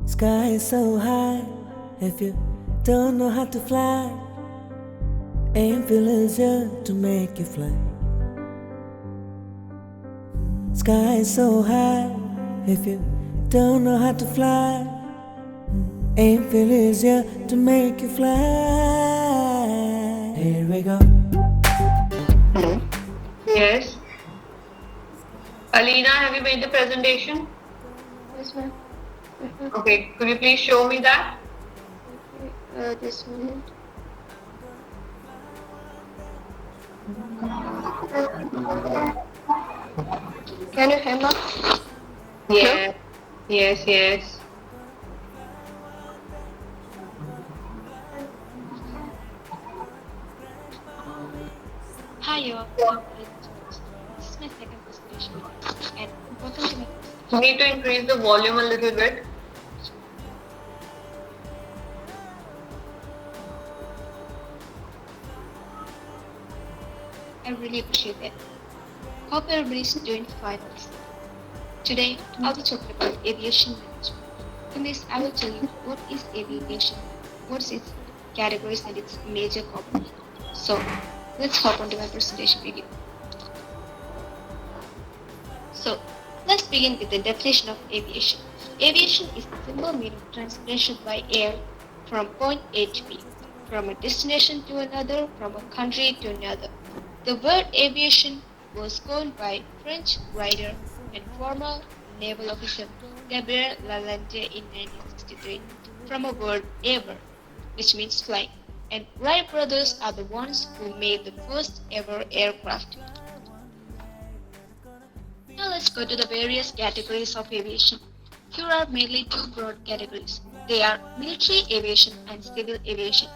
Sky is so high, if you don't know how to fly, Aimfill is here to make you fly. Sky is so high, if you don't know how to fly, Aimfill is here to make you fly. Here we go. Hello. Yes. Alina, have you made the presentation? Yes, ma'am. Okay, could you please show me that? This minute. Can you hear me? Yeah. Yes. Hi, you all. This is my second presentation, and welcome to my You need to increase the volume a little bit. I really appreciate it. Hope everybody's doing fine. Today, I'll be talking about aviation management. In this, I will tell you what is aviation, what's its categories and its major components. So, let's hop onto my presentation video. So, let's begin with the definition of aviation. Aviation is the simple meaning of transportation by air from point A to B, from a destination to another, from a country to another. The word aviation was coined by French writer and former naval officer Gabriel Lalande in 1963 from a word aver, which means flying. And Wright brothers are the ones who made the first ever aircraft. Now let's go to the various categories of aviation. Here are mainly two broad categories. They are military aviation and civil aviation.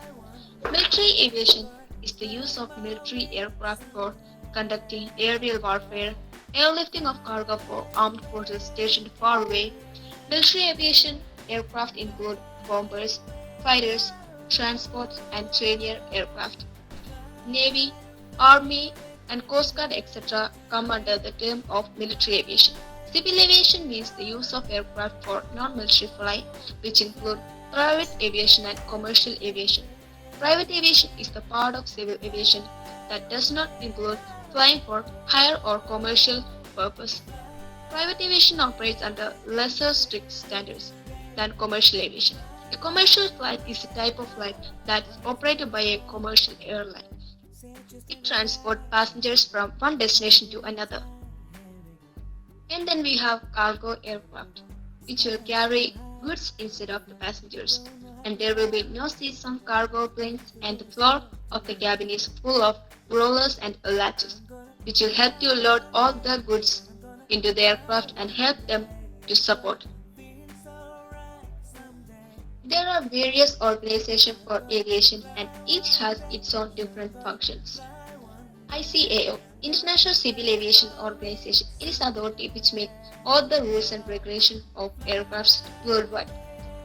Military aviation is the use of military aircraft for conducting aerial warfare, airlifting of cargo for armed forces stationed far away. Military aviation aircraft include bombers, fighters, transport and trainer aircraft. Navy, Army, and Coast Guard etc. come under the term of military aviation. Civil aviation means the use of aircraft for non-military flight, which include private aviation and commercial aviation. Private aviation is the part of civil aviation that does not include flying for hire or commercial purpose. Private aviation operates under lesser strict standards than commercial aviation. A commercial flight is a type of flight that is operated by a commercial airline. It transports passengers from one destination to another. And then we have cargo aircraft, which will carry goods instead of the passengers. And there will be no seats on cargo planes, and the floor of the cabin is full of rollers and latches, which will help you load all the goods into the aircraft and help them to support. There are various organizations for aviation and each has its own different functions. Icao, International Civil Aviation Organization, it is the authority which makes all the rules and regulations of aircrafts worldwide.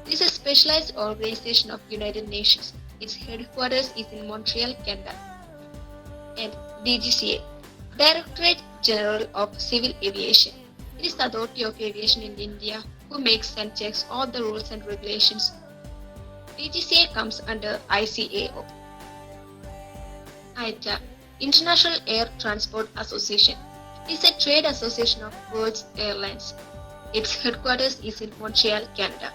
It is a specialized organization of United Nations. Its headquarters is in Montreal, Canada. And DGCA, Directorate General of Civil Aviation. It is the authority of aviation in India who makes and checks all the rules and regulations. DGCA comes under ICAO. ITA, International Air Transport Association, is a trade association of world's airlines. Its headquarters is in Montreal, Canada.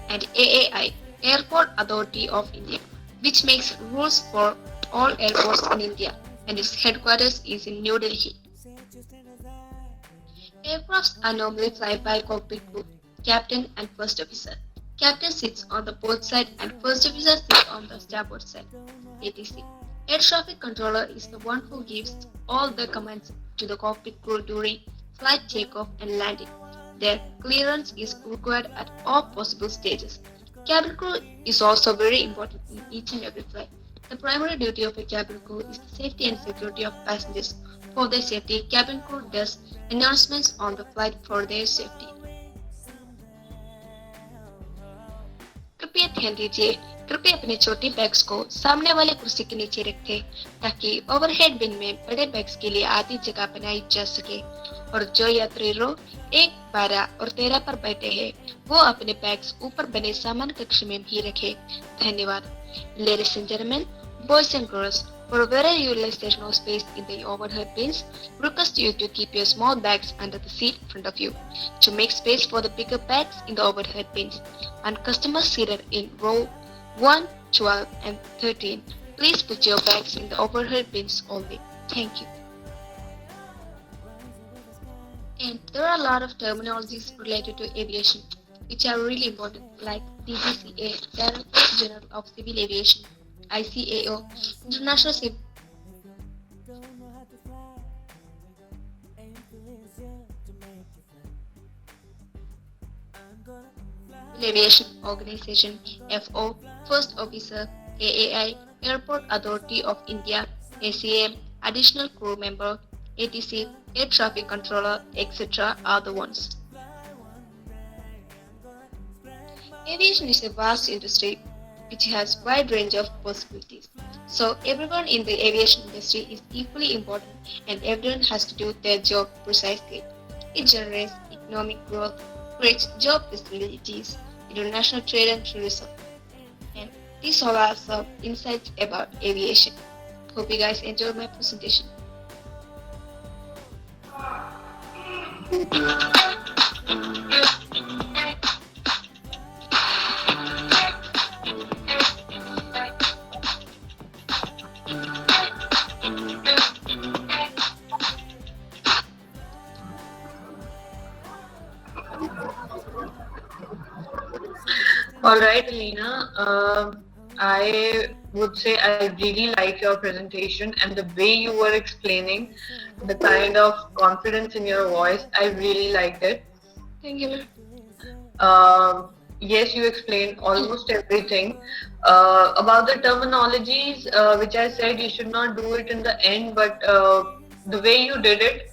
And AAI, Airport Authority of India, which makes rules for all airports in India, and its headquarters is in New Delhi. Aircrafts are normally flight by cockpit crew, captain and first officer. Captain sits on the port side and first officer sits on the starboard side, ATC. Air traffic controller is the one who gives all the commands to the cockpit crew during flight takeoff and landing. Their clearance is required at all possible stages. Cabin crew is also very important in each and every flight. The primary duty of a cabin crew is the safety and security of passengers. For their safety, cabin crew does announcements on the flight for their safety. कृपया ध्यान दीजिए, कृपया अपने छोटे bags को सामने वाले कुर्सी के नीचे रखें ताकि ओवरहेड बिन में बड़े बैग्स के लिए आधी जगह बनाई जा सके और जो यात्री रो 1, 12 और 13 पर बैठे हैं वो अपने बैग्स ऊपर बने सामान कक्ष में भी रखे। धन्यवाद। Ladies and gentlemen, boys and girls, for better utilization of space in the overhead bins, request you to keep your small bags under the seat in front of you to make space for the bigger bags in the overhead bins. And customers seated in row 1, 12 and 13, please put your bags in the overhead bins only. Thank you. And there are a lot of terminologies related to aviation which are really important, like DGCA, Directorate General of Civil Aviation, Icao, International Civil Aviation Organization, FO, First Officer, AAI, Airport Authority of India, ACA, Additional Crew Member, ATC, Air Traffic Controller, etc. are the ones. Aviation is a vast industry which has wide range of possibilities. So everyone in the aviation industry is equally important and everyone has to do their job precisely. It generates economic growth, creates job possibilities, international trade and tourism. And these all are some insights about aviation. Hope you guys enjoyed my presentation. All right, Alina. I would say I really like your presentation and the way you were explaining, the kind of confidence in your voice. I really liked it. Thank you. Yes, you explained almost everything. About the terminologies, which I said you should not do it in the end, but the way you did it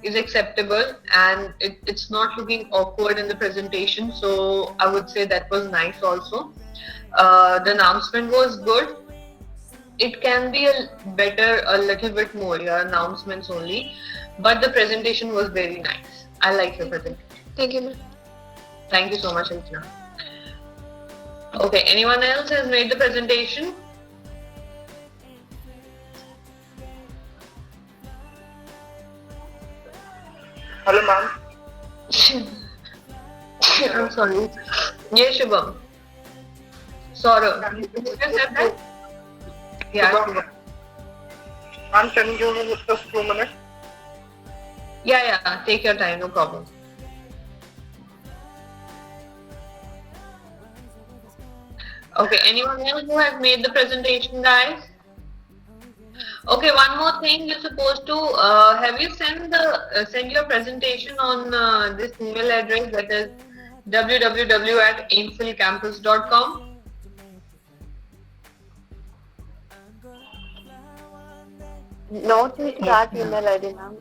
is acceptable and it's not looking awkward in the presentation. So I would say that was nice also. The announcement was good. It can be better a little bit more, your announcements only, but the presentation was very nice. I like your presentation. Thank you, ma'am. Thank you so much, Anjana. Okay, anyone else has made the presentation? Hello, ma'am. I'm sorry. Yes, Shubham. Saurav. You said that? Yeah. Shubham. Ma'am, can you give me just 2 minutes? Yeah. Take your time, no problem. Okay, anyone else who has made the presentation, guys? Okay, one more thing. You're supposed to have you send your presentation on this email address, that is www@aimfillcampus.com. Not into that email ID, ma'am.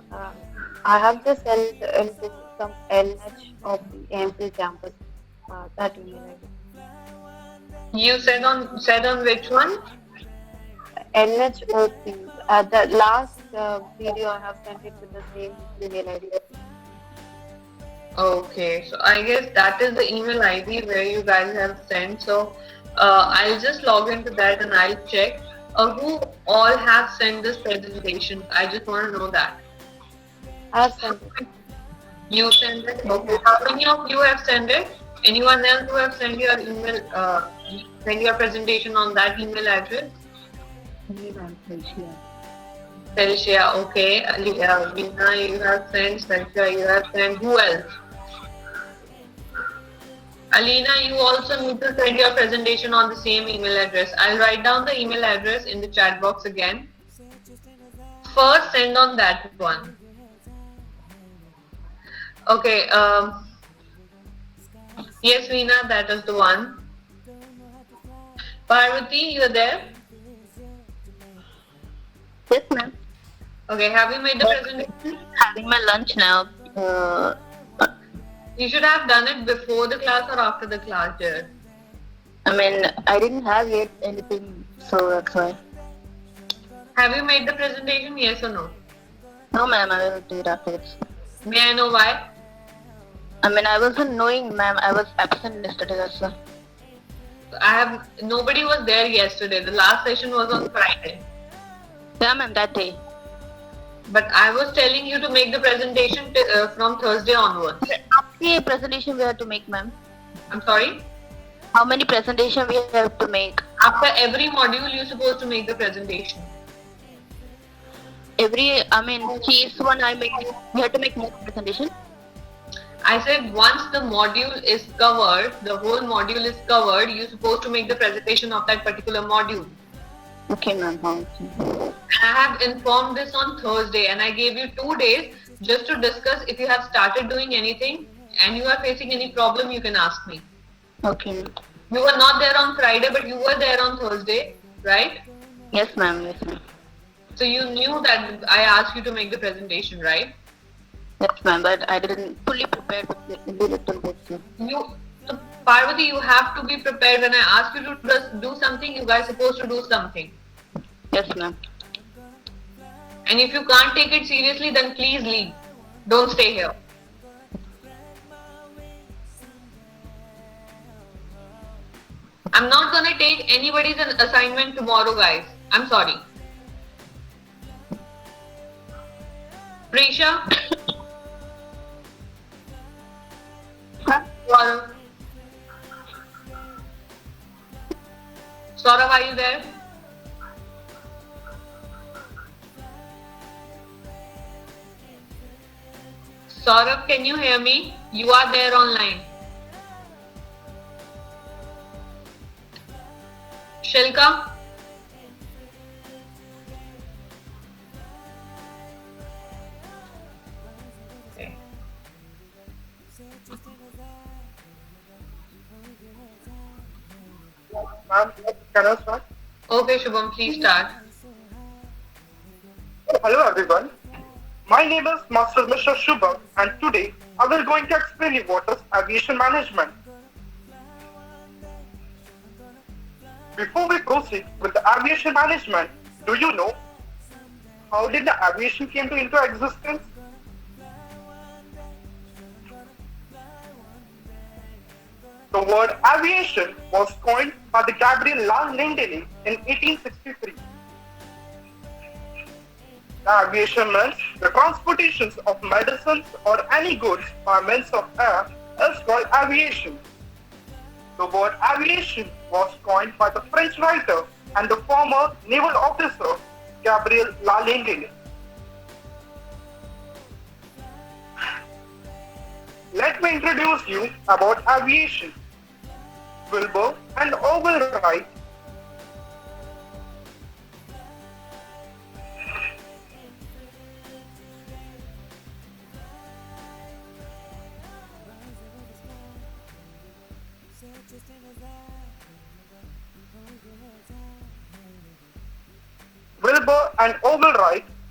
I have just sent into some LH of the Aimfill campus. That email ID. You said on which one? NHOP. The last video I have sent it with the same email ID. Okay, so I guess that is the email ID where you guys have sent. So I'll just log into that and I'll check who all have sent this presentation. I just want to know that. I have sent it. You sent it? Okay. How many of you have sent it? Anyone else who have sent your email, send your presentation on that email address? Felicia, okay. Lina, you have sent. Felicia, you have sent. Who else? Alina, you also need to send your presentation on the same email address. I'll write down the email address in the chat box again. First, send on that one. Okay. Yes, Veena, that is the one. Parvati, you're there? Yes, ma'am. Okay, have you made the presentation? Having my lunch now. You should have done it before the class or after the class, dear. I mean, I didn't have yet anything, so that's why. Have you made the presentation, yes or no? No, ma'am, I will do it after this. May I know why? I mean, I wasn't knowing, ma'am. I was absent yesterday, that's all. Nobody was there yesterday. The last session was on Friday. Yeah, ma'am, that day. But I was telling you to make the presentation from Thursday onwards. How many presentation we have to make, ma'am? I'm sorry? How many presentation we have to make? After every module, you're supposed to make the presentation. Each one we have to make more presentation. I said once the module is covered, the whole module is covered, you're supposed to make the presentation of that particular module. Okay, ma'am. I have informed this on Thursday and I gave you 2 days just to discuss. If you have started doing anything and you are facing any problem, you can ask me. Okay. You were not there on Friday, but you were there on Thursday, right? Yes, ma'am. So you knew that I asked you to make the presentation, right? Yes, ma'am, but I didn't fully prepare with the little bit. Parvati, you have to be prepared. When I ask you to just do something, you guys are supposed to do something. Yes, ma'am. And if you can't take it seriously, then please leave. Don't stay here. I'm not gonna take anybody's assignment tomorrow, guys. I'm sorry. Prisha? Saurav? Saurav, are you there? Saurav, can you hear me? You are there online. Shilka? Okay. Ma'am, can I start? Okay, Shubham, please start. Hello everyone. My name is Master Mr. Shubham and today I will going to explain you what is aviation management. Before we proceed with the aviation management, do you know how did the aviation came into existence? The word aviation was coined by the Gabriel Landini in 1863. The aviation means the transportations of medicines or any goods by means of air is called aviation. The word aviation was coined by the French writer and the former naval officer Gabriel Landini. Let me introduce you about aviation. Wilbur and Orville Wright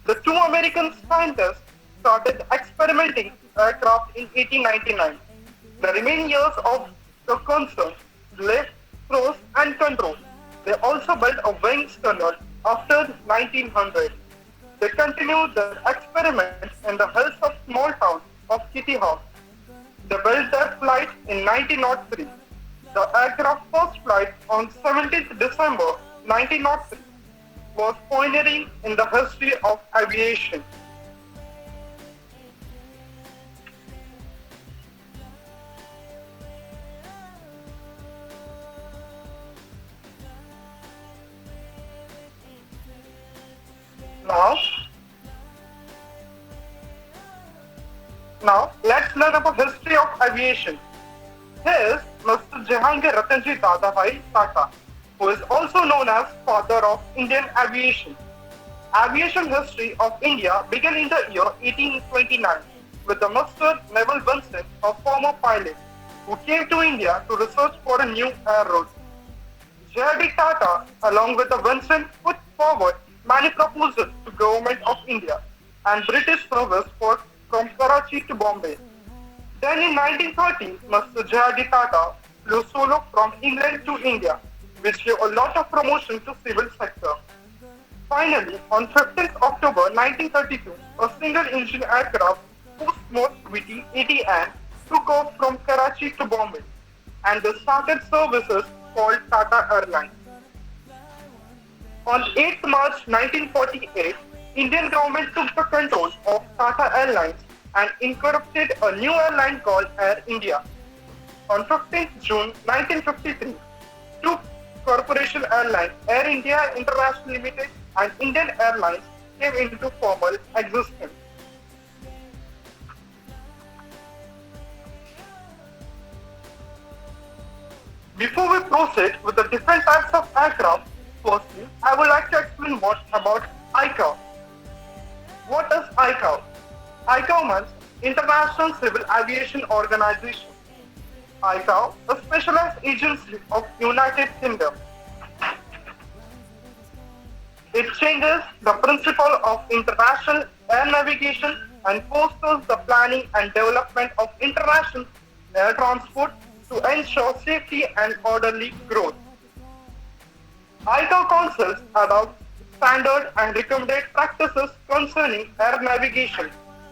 the two American scientists, started experimenting aircraft in 1899. The remaining years of the concern, lift, thrust and control. They also built a wings tunnel after 1900. They continued their experiments in the hills of small town of Kitty Hawk. They built their flight in 1903. The aircraft first flight on 17th December 1903 was pioneering in the history of aviation. Now let's learn about history of aviation. Here is Mr. Jehangir Ratanji Dadabhai Tata, who is also known as father of Indian aviation. Aviation history of India began in the year 1829 with the Mr. Neville Vincent, a former pilot, who came to India to research for a new air route. J.D. Tata, along with the Vincent, put forward many proposals to Government of India and British service from Karachi to Bombay. Then in 1930, Mr. J.D. Tata flew solo from England to India, which gave a lot of promotion to civil sector. Finally, on 15th October 1932, a single-engine aircraft post-Smart VT-80 took off from Karachi to Bombay, and they started services called Tata Airlines. On 8th March 1948, Indian government took the control of Tata Airlines and incorporated a new airline called Air India. On 15th June 1953, two corporation airlines, Air India International Limited and Indian Airlines, came into formal existence. Before we proceed with the different types of aircraft, firstly, I would like to explain what about Icao. What is Icao? Icao means International Civil Aviation Organization. Icao, a specialized agency of United Kingdom. It changes the principle of international air navigation and fosters the planning and development of international air transport to ensure safety and orderly growth. Icao councils adopt standard and recommended practices concerning air navigation,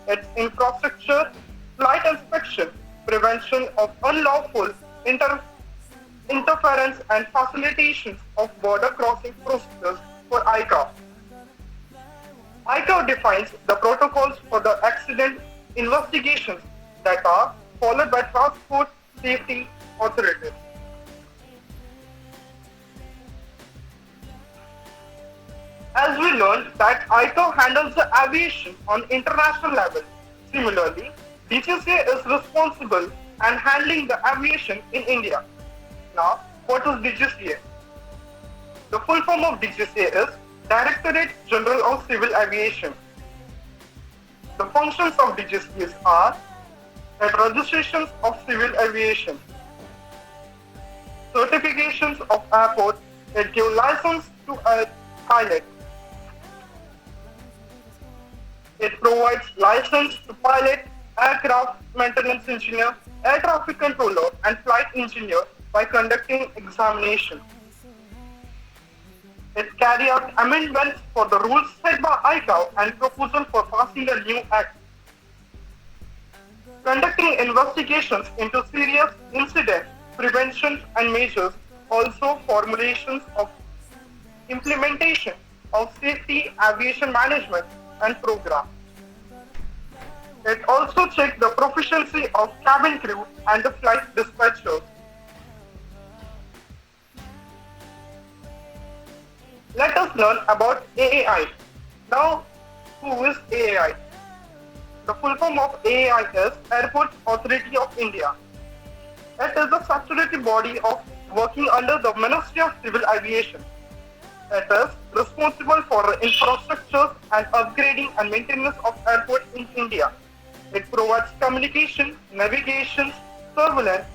its infrastructure, flight inspection, prevention of unlawful interference and facilitations of border crossing procedures for Icao. Icao defines the protocols for the accident investigations that are followed by transport safety authorities. As we learned that Icao handles the aviation on international level. Similarly, DGCA is responsible and handling the aviation in India. Now, what is DGCA? The full form of DGCA is Directorate General of Civil Aviation. The functions of DGCA are at registrations of civil aviation, certifications of airport, it gives license to a pilot. It provides license to pilot, aircraft maintenance engineer, air traffic controller and flight engineer by conducting examination. It carries out amendments for the rules set by Icao and proposal for passing a new act. Conducting investigations into serious incidents, prevention and measures, also formulations of implementation of safety aviation management and program. It also checks the proficiency of cabin crew and the flight dispatchers. Let us learn about AAI. Now, who is AAI? The full form of AAI is Airport Authority of India. It is a statutory body of working under the Ministry of Civil Aviation. It is responsible for the infrastructure and upgrading and maintenance of airports in India. It provides communication, navigation, surveillance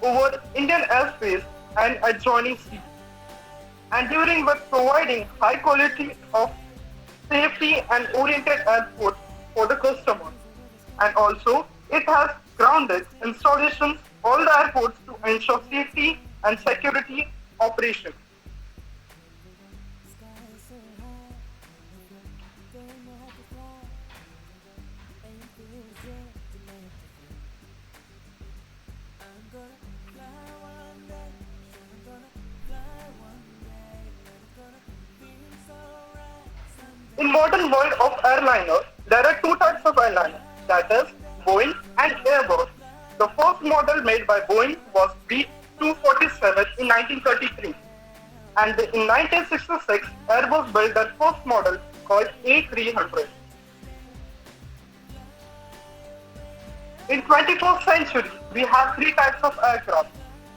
over Indian airspace and adjoining seas, and during with providing high quality of safety and oriented airport for the customer. And also, it has grounded installations all the airports to ensure safety and security operations. In modern world of airliners, there are two types of airliners, that is Boeing and Airbus. The first model made by Boeing was B-247 in 1933, and in 1966, Airbus built their first model called A300. In 21st century, we have three types of aircraft.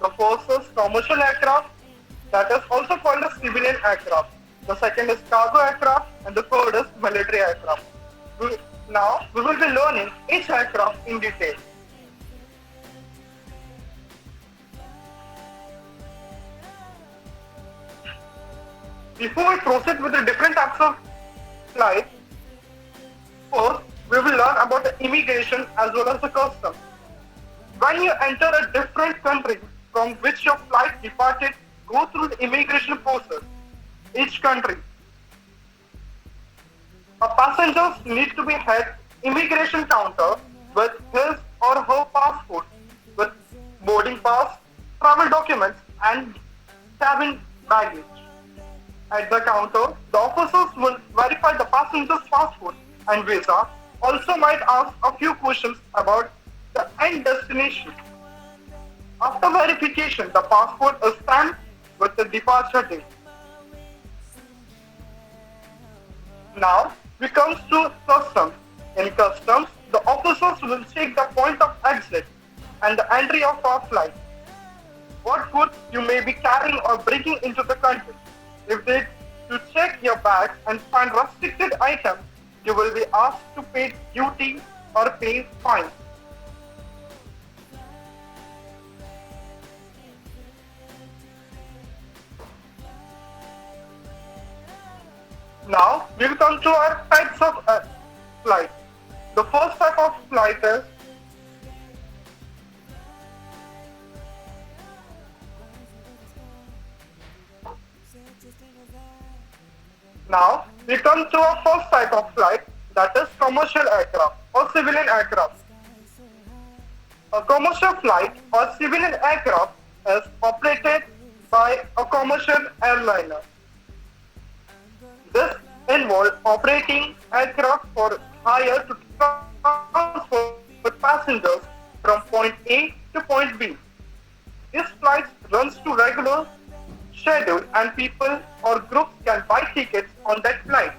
The first is commercial aircraft, that is also called a civilian aircraft. The second is cargo aircraft, and the third is military aircraft. Now, we will be learning each aircraft in detail. Before we proceed with the different types of flights, first, we will learn about the immigration as well as the customs. When you enter a different country from which your flight departed, go through the immigration process. Each country. Passengers need to be held immigration counter with his or her passport, with boarding pass, travel documents, and cabin baggage. At the counter, the officers will verify the passenger's passport and visa, also might ask a few questions about the end destination. After verification, the passport is stamped with the departure date. Now, we come to customs. In customs, the officers will check the point of exit and the entry of our flight. What goods you may be carrying or bringing into the country. If they to check your bags and find restricted items, you will be asked to pay duty or pay fine. Now, we will come to our types of flight. The first type of flight is Now, we come to our first type of flight, that is commercial aircraft or civilian aircraft. A commercial flight or civilian aircraft is operated by a commercial airliner. This involves operating aircraft for hire to transport passengers from point A to point B. This flight runs to regular schedule and people or groups can buy tickets on that flight.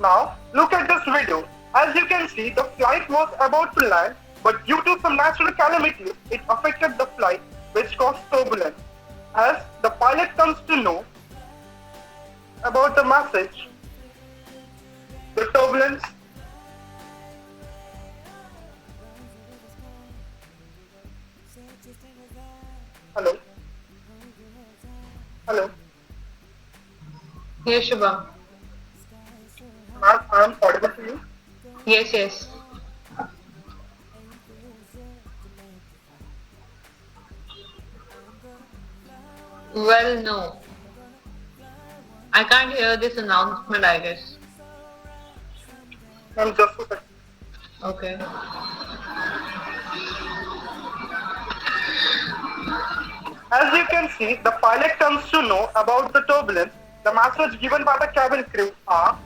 Now, look at this video. As you can see, the flight was about to land, but due to some natural calamities, it affected the flight, which caused turbulence. As the pilot comes to know about the message, the turbulence Hello? Hello? Yes, Shubham. Ma'am, I am audible to you? Yes, yes. Well, no. I can't hear this announcement, I guess. Ma'am, just a second. Okay. As you can see, the pilot comes to know about the turbulence. The message given by the cabin crew are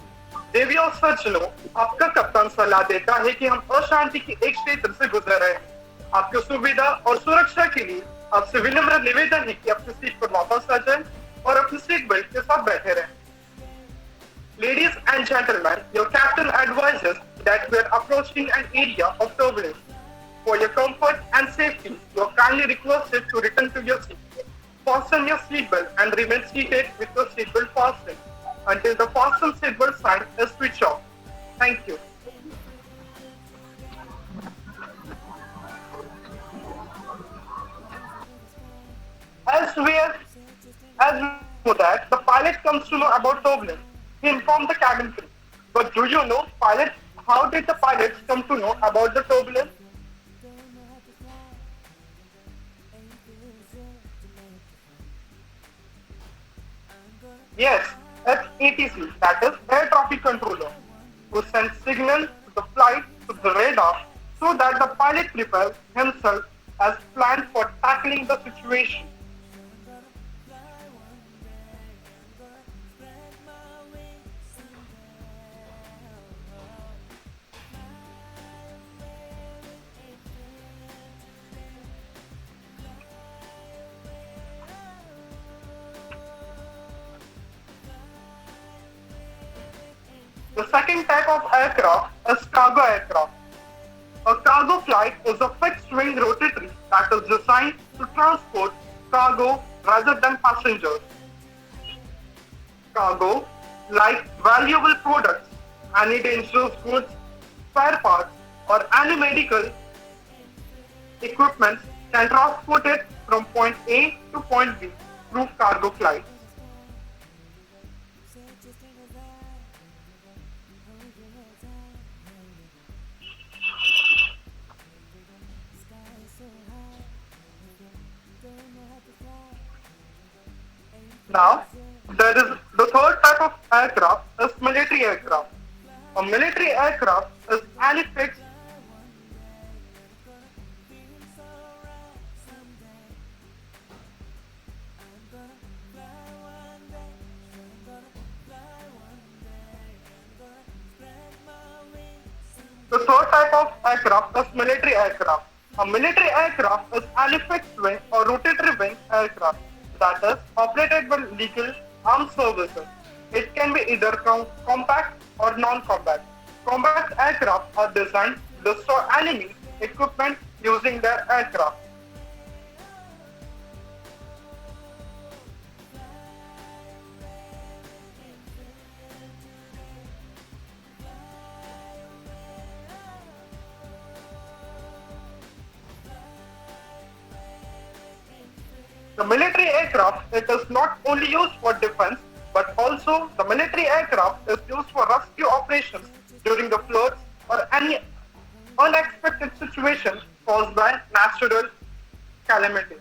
देवी और सज्जनों, आपका कप्तान सलाह देता है कि हम अशांति के एक क्षेत्र से गुजर रहे हैं। आपकी सुविधा और सुरक्षा के लिए आपसे विनम्र निवेदन है कि अपनी सीट पर वापस आ जाएं और अपनी सीट बेल्ट के साथ बैठे रहें। Ladies and gentlemen, your captain advises that we are approaching an area of turbulence. For your comfort and safety, you are kindly requested to return to your seat. Fasten your seatbelt and remain seated with your seatbelt fastened until the fasten seatbelt sign is switched off. Thank you. As we know that the pilot comes to know about turbulence, he informed the cabin crew. But do you know, how did the pilots come to know about the turbulence? Yes, it's ATC, that is Air Traffic Controller, who sends signals to the flight to the radar so that the pilot prepares himself as planned for tackling the situation. The second type of aircraft is cargo aircraft. A cargo flight is a fixed-wing rotatory that is designed to transport cargo rather than passengers. Cargo, like valuable products, any dangerous goods, spare parts, or any medical equipment, can transport it from point A to point B crew cargo flights. Now, there is the third type of aircraft is military aircraft. A military aircraft is any fixed The third type of aircraft is military aircraft. A military aircraft is any fixed wing or rotatory wing aircraft that is operated by legal armed services. It can be either compact or non-compact. Combat aircraft are designed to destroy enemy equipment using their aircraft. The military aircraft, it is not only used for defense, but also the military aircraft is used for rescue operations during the floods or any unexpected situation caused by natural calamity.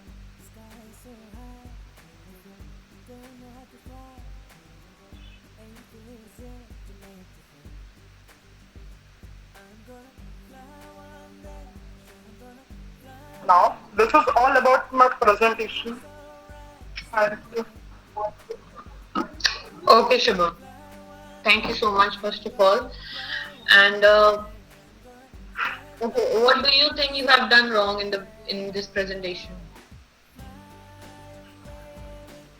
Now, this is all about my presentation. Okay, Shubham. Thank you so much, first of all. And okay, what do you think you have done wrong in this presentation?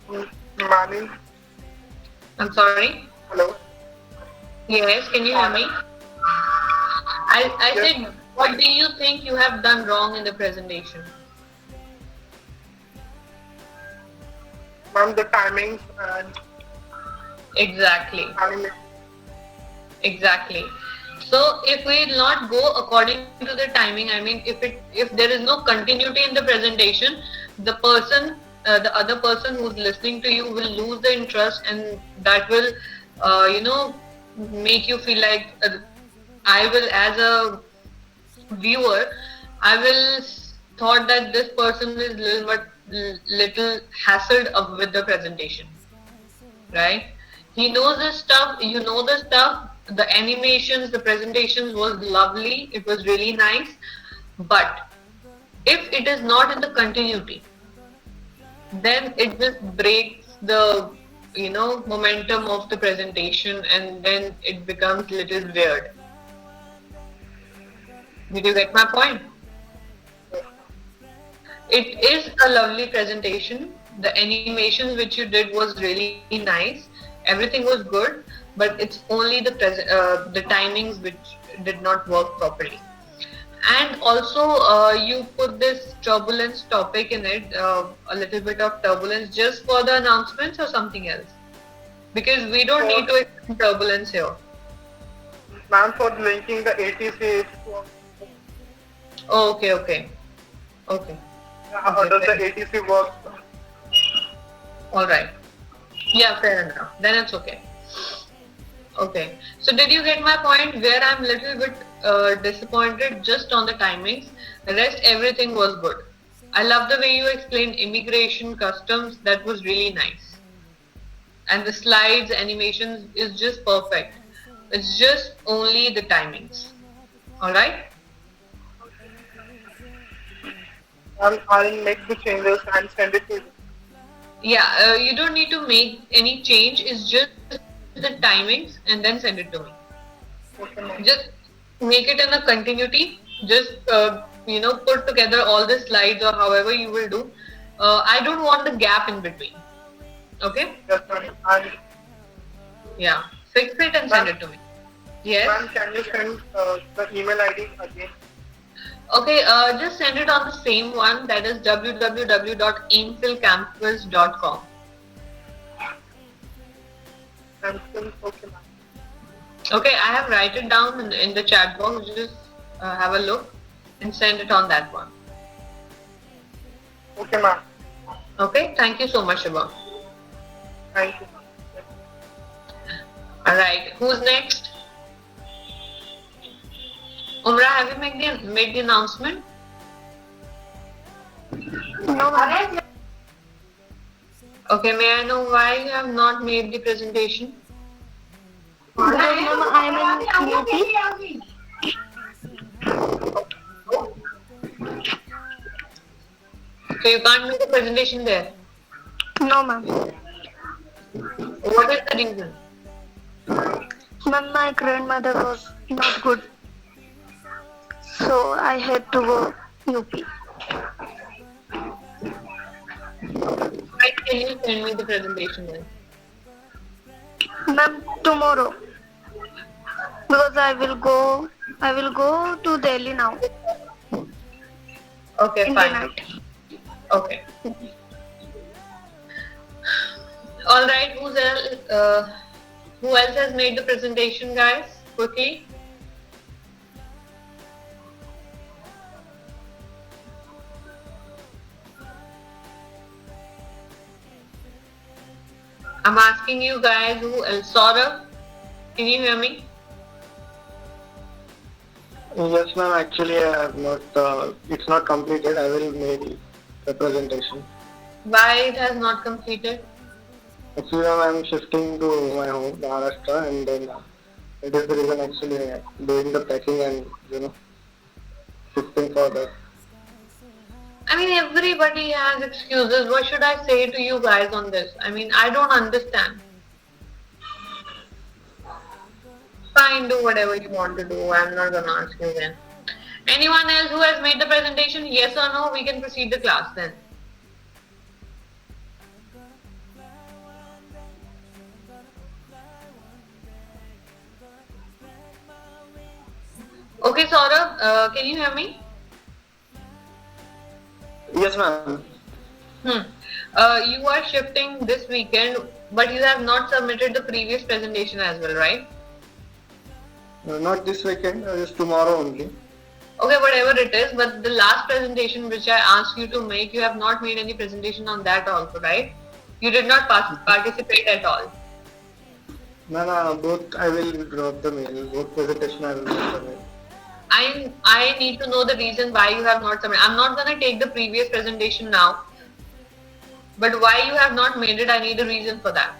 Mani, I'm sorry. hello. Yes, can you hear me? I said, what do you think you have done wrong in the presentation? Ma'am, the timings and Exactly. anime. Exactly. So if we will not go according to the timing, I mean, if there is no continuity in the presentation, the other person who's listening to you will lose the interest, and that will, make you feel like I will, as a viewer, I will thought that this person is little hassled up with the presentation, right? He knows this stuff, you know the stuff, the animations, the presentations was lovely, it was really nice, but if it is not in the continuity, then it just breaks the momentum of the presentation, and then it becomes little weird. Did you get my point? It is a lovely presentation. The animations which you did was really nice. Everything was good, but it's only the timings which did not work properly. And also, you put this turbulence topic in it, a little bit of turbulence, just for the announcements or something else? Because we don't need to explain turbulence here. Ma'am, for linking the ATC, Oh, okay. how does the ATC work? All right. Yeah, fair enough. Then it's okay. Okay. So did you get my point where I'm little bit disappointed just on the timings? The rest, everything was good. I love the way you explained immigration, customs. That was really nice. And the slides, animations is just perfect. It's just only the timings. All right? I'll make the changes and send it to you. Yeah, you don't need to make any change. It's just the timings and then send it to me. Okay, ma'am. Just make it in a continuity. Just put together all the slides or however you will do. I don't want the gap in between. Okay? Yes, ma'am. And Yeah. Fix it and send it to me. Yes. ma'am, can you send the email ID again? Okay. Just send it on the same one. That is www.aimfillcampus.com. I'm still okay, ma'am. Okay. I have write it down in the chat box. Just have a look and send it on that one. Okay, ma'am. Okay, thank you so much, Shubham. Thank you. Alright, who's next? Umrah, have you made the announcement? No, ma'am. Okay, may I know why you have not made the presentation? Because ma'am, I'm in UP. So you can't make the presentation there. No, ma'am. What is the reason? Ma'am, my grandmother was not good, so I had to go UP. Why can you send me the presentation then? Ma'am, tomorrow. Because I will go to Delhi now Okay, in the fine. night. Okay. Alright, who else has made the presentation, guys? Quickly. I'm asking you guys who else. Saurabh, can you hear me? Yes, ma'am. Actually, I have not. It's not completed. I will make the presentation. Why it has not completed? Actually, ma'am, I am shifting to my home, Maharashtra, and then it is the reason actually doing the packing and shifting for that. I mean, everybody has excuses. What should I say to you guys on this? I mean, I don't understand. Fine, do whatever you want to do. I'm not gonna ask you then. Anyone else who has made the presentation? Yes or no? We can proceed the class then. Okay, Saurabh, can you hear me? Yes, ma'am. You are shifting this weekend, but you have not submitted the previous presentation as well, right? Not this weekend. Just tomorrow only. Okay, whatever it is, but the last presentation which I asked you to make, you have not made any presentation on that also, right? You did not participate at all. Ma'am, both I will drop the mail. Both presentation I will drop the mail. I need to know the reason why you have not submitted. I'm not gonna take the previous presentation now, but why you have not made it, I need a reason for that.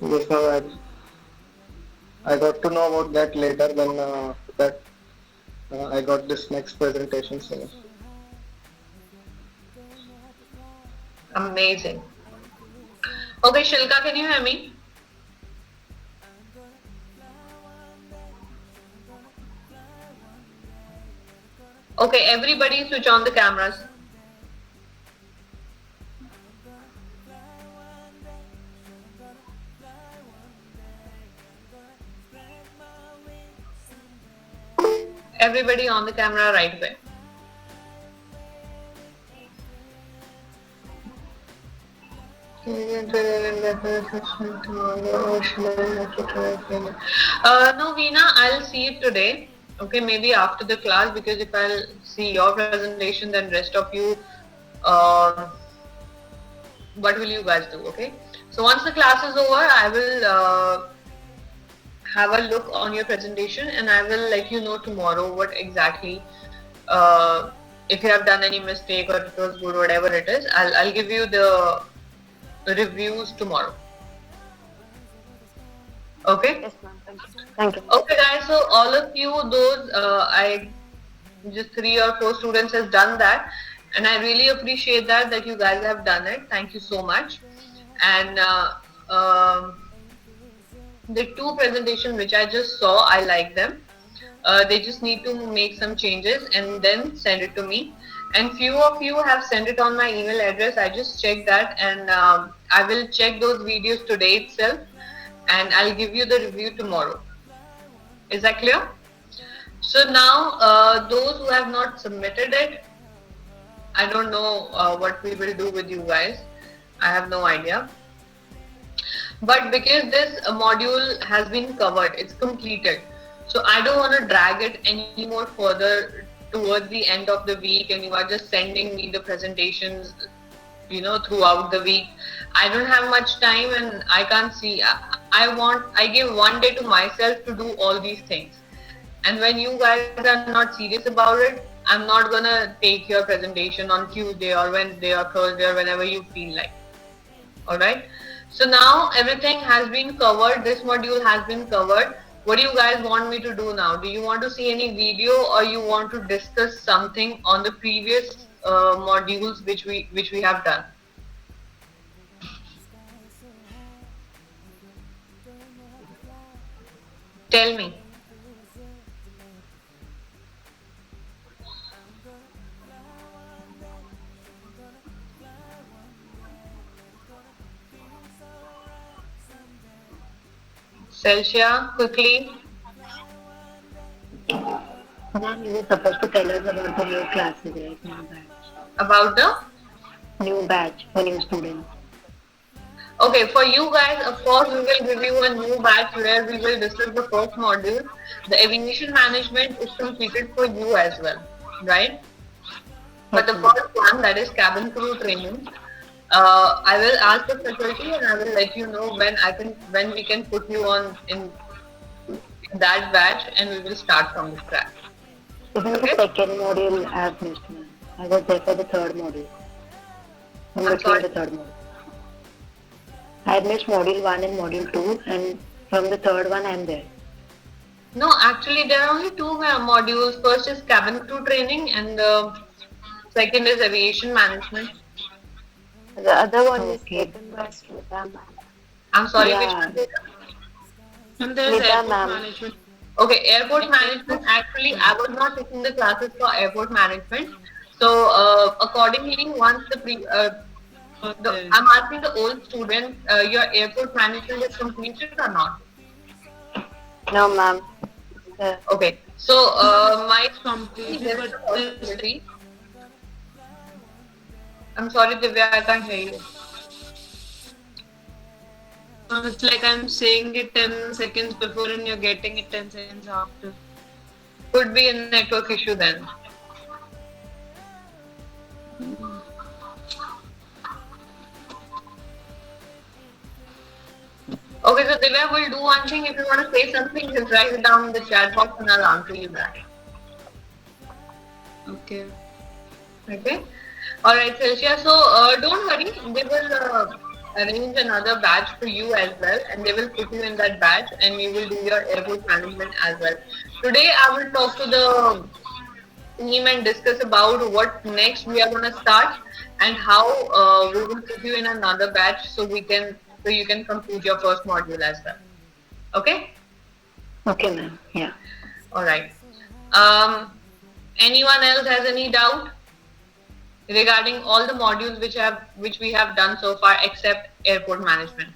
Yes, ma'am. I got to know about that later when I got this next presentation. So. Amazing. Okay, Shilka, can you hear me? Okay, everybody switch on the cameras. Everybody on the camera right away. No, Veena, I'll see it today. Okay, maybe after the class, because if I'll see your presentation, then rest of you, what will you guys do? Okay, so once the class is over, I will have a look on your presentation, and I will let you know tomorrow what exactly, if you have done any mistake or it was good, whatever it is. I'll give you the reviews tomorrow. Okay. Yes, ma'am. Thank you. Thank you. Okay, guys. So all of you, those just 3 or 4 students has done that, and I really appreciate that you guys have done it. Thank you so much. And the 2 presentations which I just saw, I like them. They just need to make some changes and then send it to me. And few of you have sent it on my email address. I just checked that, and I will check those videos today itself, and I'll give you the review tomorrow. Is that clear? So now, those who have not submitted it, I don't know what we will do with you guys. I have no idea. But because this module has been covered, it's completed. So I don't want to drag it any more further towards the end of the week and you are just sending me the presentations, throughout the week. I don't have much time and I can't see. I give one day to myself to do all these things. And when you guys are not serious about it, I'm not gonna take your presentation on Tuesday or Wednesday or Thursday or whenever you feel like. Alright? So now everything has been covered. This module has been covered. What do you guys want me to do now? Do you want to see any video or you want to discuss something on the previous modules which we have done? Tell me. Celsia, quickly. Ma'am, you were supposed to tell us about the new classes, right? New batch. About the? New batch for new students. Okay, for you guys, of course, we will give you a new batch where we will discuss the first module. The aviation management is completed for you as well, right? But the first one, that is cabin crew training, I will ask the faculty and I will let you know when we can put you on in that batch and we will start from the scratch. Even the second module I have missed, ma'am. I was there for the third module. I'm sorry? The third module. I had missed module 1 and module 2 and from the third one I am there. No, actually there are only two modules. First is cabin crew training and the second is aviation management. The other one is Okay. taken by Smita ma'am. I'm sorry, Yeah. which one is it? And there's Smita airport ma'am. management. Okay, airport management. Actually, I was not taking the classes for airport management. So accordingly, once I'm asking the old students, your airport management is completed or not? No ma'am. Okay, so my Completed, there is but a possibility. I'm sorry, Divya, I can't hear you. it's like I'm saying it 10 seconds before and you're getting it 10 seconds after. Could be a network issue then. Okay, so Divya will do one thing. If you want to say something, just write it down in the chat box and I'll answer you back. Okay. Okay. All right, Celsia. So don't worry. They will arrange another batch for you as well, and they will put you in that batch, and you will do your airport management as well. Today, I will talk to the team and discuss about what next we are going to start and how we will put you in another batch so you can complete your first module as well. Okay. Okay, ma'am. Yeah. All right. Anyone else has any doubt regarding all the modules which we have done so far except airport management?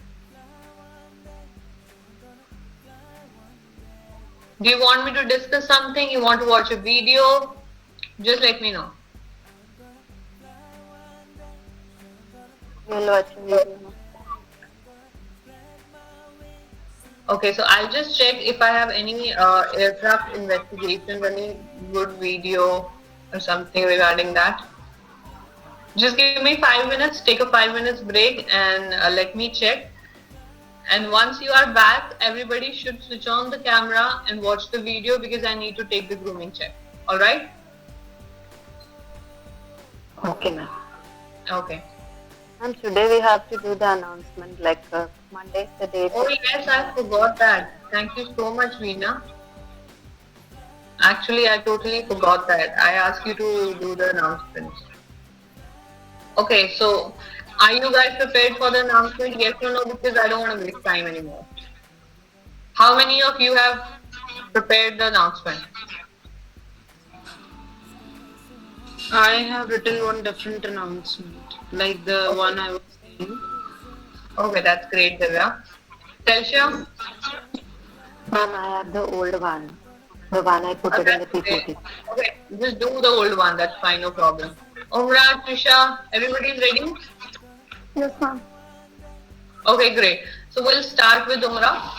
Do you want me to discuss something? You want to watch a video? Just let me know. We'll watch a video. Okay, so I'll just check if I have any aircraft investigations, any good video or something regarding that. Just give me 5 minutes, take a 5 minutes break and let me check. And once you are back, everybody should switch on the camera and watch the video because I need to take the grooming check. Alright? Okay, ma'am. Okay. And today we have to do the announcement, like Monday is the date. Oh yes, I forgot that. Thank you so much, Veena. Actually, I totally forgot that. I asked you to do the announcements. Okay, so are you guys prepared for the announcement? Yes or no? Because I don't want to waste time anymore. How many of you have prepared the announcement? I have written one different announcement, like the one I was saying. Okay, that's great, Divya. Celsia? Ma'am, I have the old one. The one I put it in the PPT. Okay, just do the old one. That's fine, no problem. Umra, Trisha, everybody's ready? Yes, ma'am. Okay, great. So we'll start with Umra.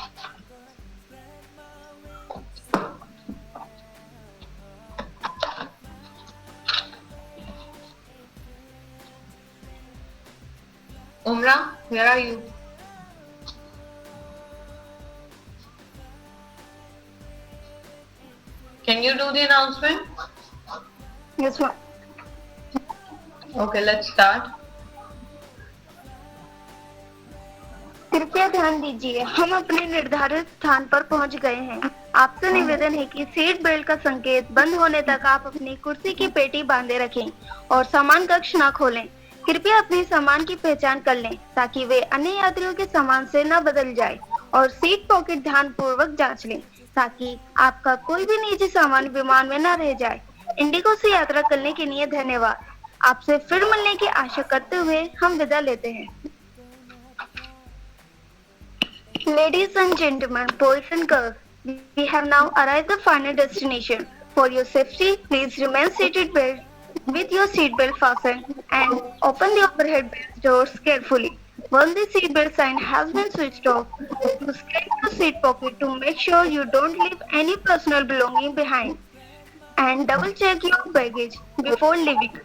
Umra, where are you? Can you do the announcement? Yes, ma'am. Okay, let's start. कृपया ध्यान दीजिए, हम अपने निर्धारित स्थान पर पहुंच गए हैं। आपसे निवेदन है कि सीट बेल्ट का संकेत बंद होने तक आप अपनी कुर्सी की पेटी बांधे रखें और सामान कक्ष न खोलें। कृपया अपने सामान की पहचान कर लें ताकि वे अन्य यात्रियों के सामान से न बदल जाए और सीट पॉकेट ध्यानपूर्वक जांच लें ताकि आपका कोई भी निजी सामान विमान में न रह जाए। इंडिगो से यात्रा करने के लिए धन्यवाद। आपसे फिर मिलने की आशा करते हुए हम विदा लेते हैं। Ladies and gentlemen, boys and girls, we have now arrived at the final destination. For your safety, please remain seated with your seatbelt fastened and open the overhead doors carefully. Once the seatbelt sign has been switched off, you scan your seat pocket to make sure you don't leave any personal belonging behind and double check your baggage before leaving.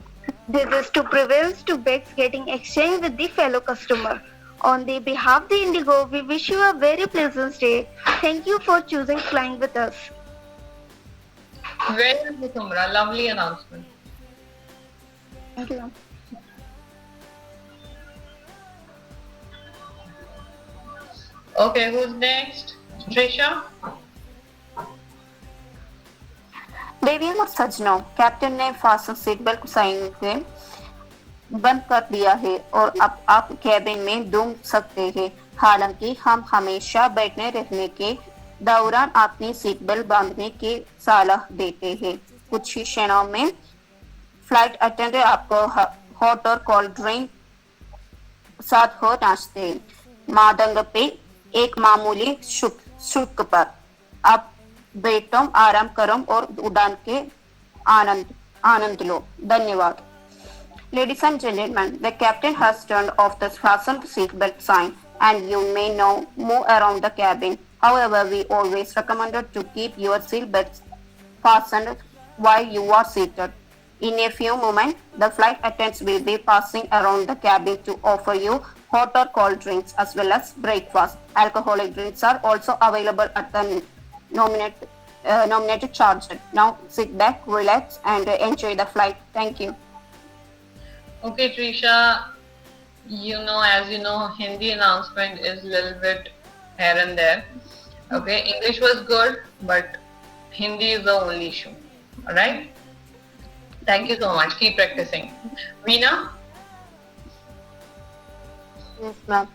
This is to prevent bags getting exchanged with the fellow customer. On the behalf of the Indigo, we wish you a very pleasant stay. Thank you for choosing flying with us. Very good, Umra. Lovely announcement. Thank you. Okay, who's next? Trisha? देवियों और सज्जनों, captain ने fast seat belt sign से बंद कर दिया है और अब आप कैबिन में घूम सकते हैं। हालांकि हम हमेशा बैठने रहने के दौरान अपनी सीट बेल्ट बांधने की सलाह देते हैं। कुछ ही क्षणों में फ्लाइट अटेंडेंट आपको हॉट और कोल्ड ड्रिंक साथ हो नाश्ते मादंग पे एक मामूली शुल्क पर। अब बैठो, आराम करो और उड़ान के आनंद लो। धन्यवाद। Ladies and gentlemen, the captain has turned off the fastened seatbelt sign and you may now move around the cabin. However, we always recommend to keep your seatbelts fastened while you are seated. In a few moments, the flight attendants will be passing around the cabin to offer you hot or cold drinks as well as breakfast. Alcoholic drinks are also available at the nominated charge. Now sit back, relax and enjoy the flight. Thank you. Okay, Trisha, as you know, Hindi announcement is a little bit here and there. Okay, English was good, but Hindi is the only issue. Alright? Thank you so much. Keep practicing. Veena? Yes, ma'am.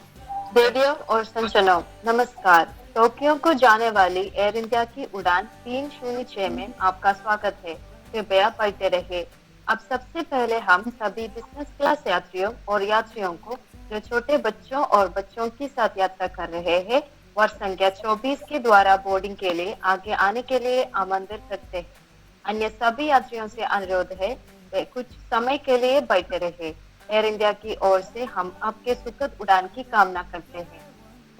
देवियों और सज्जनों, नमस्कार। Tokyo को जाने वाली air India की उड़ान 306 में आपका स्वागत है। कृपया पढ़ते रहिए। अब सबसे पहले हम सभी बिजनेस क्लास यात्रियों और यात्रियों को जो छोटे बच्चों और बच्चों के साथ यात्रा कर रहे हैं वर्ग संख्या 24 के द्वारा बोर्डिंग के लिए आगे आने के लिए आमंत्रित करते हैं। अन्य सभी यात्रियों से अनुरोध है वे कुछ समय के लिए बैठे रहे। एयर इंडिया की ओर से हम आपके सुखद उड़ान की कामना करते हैं।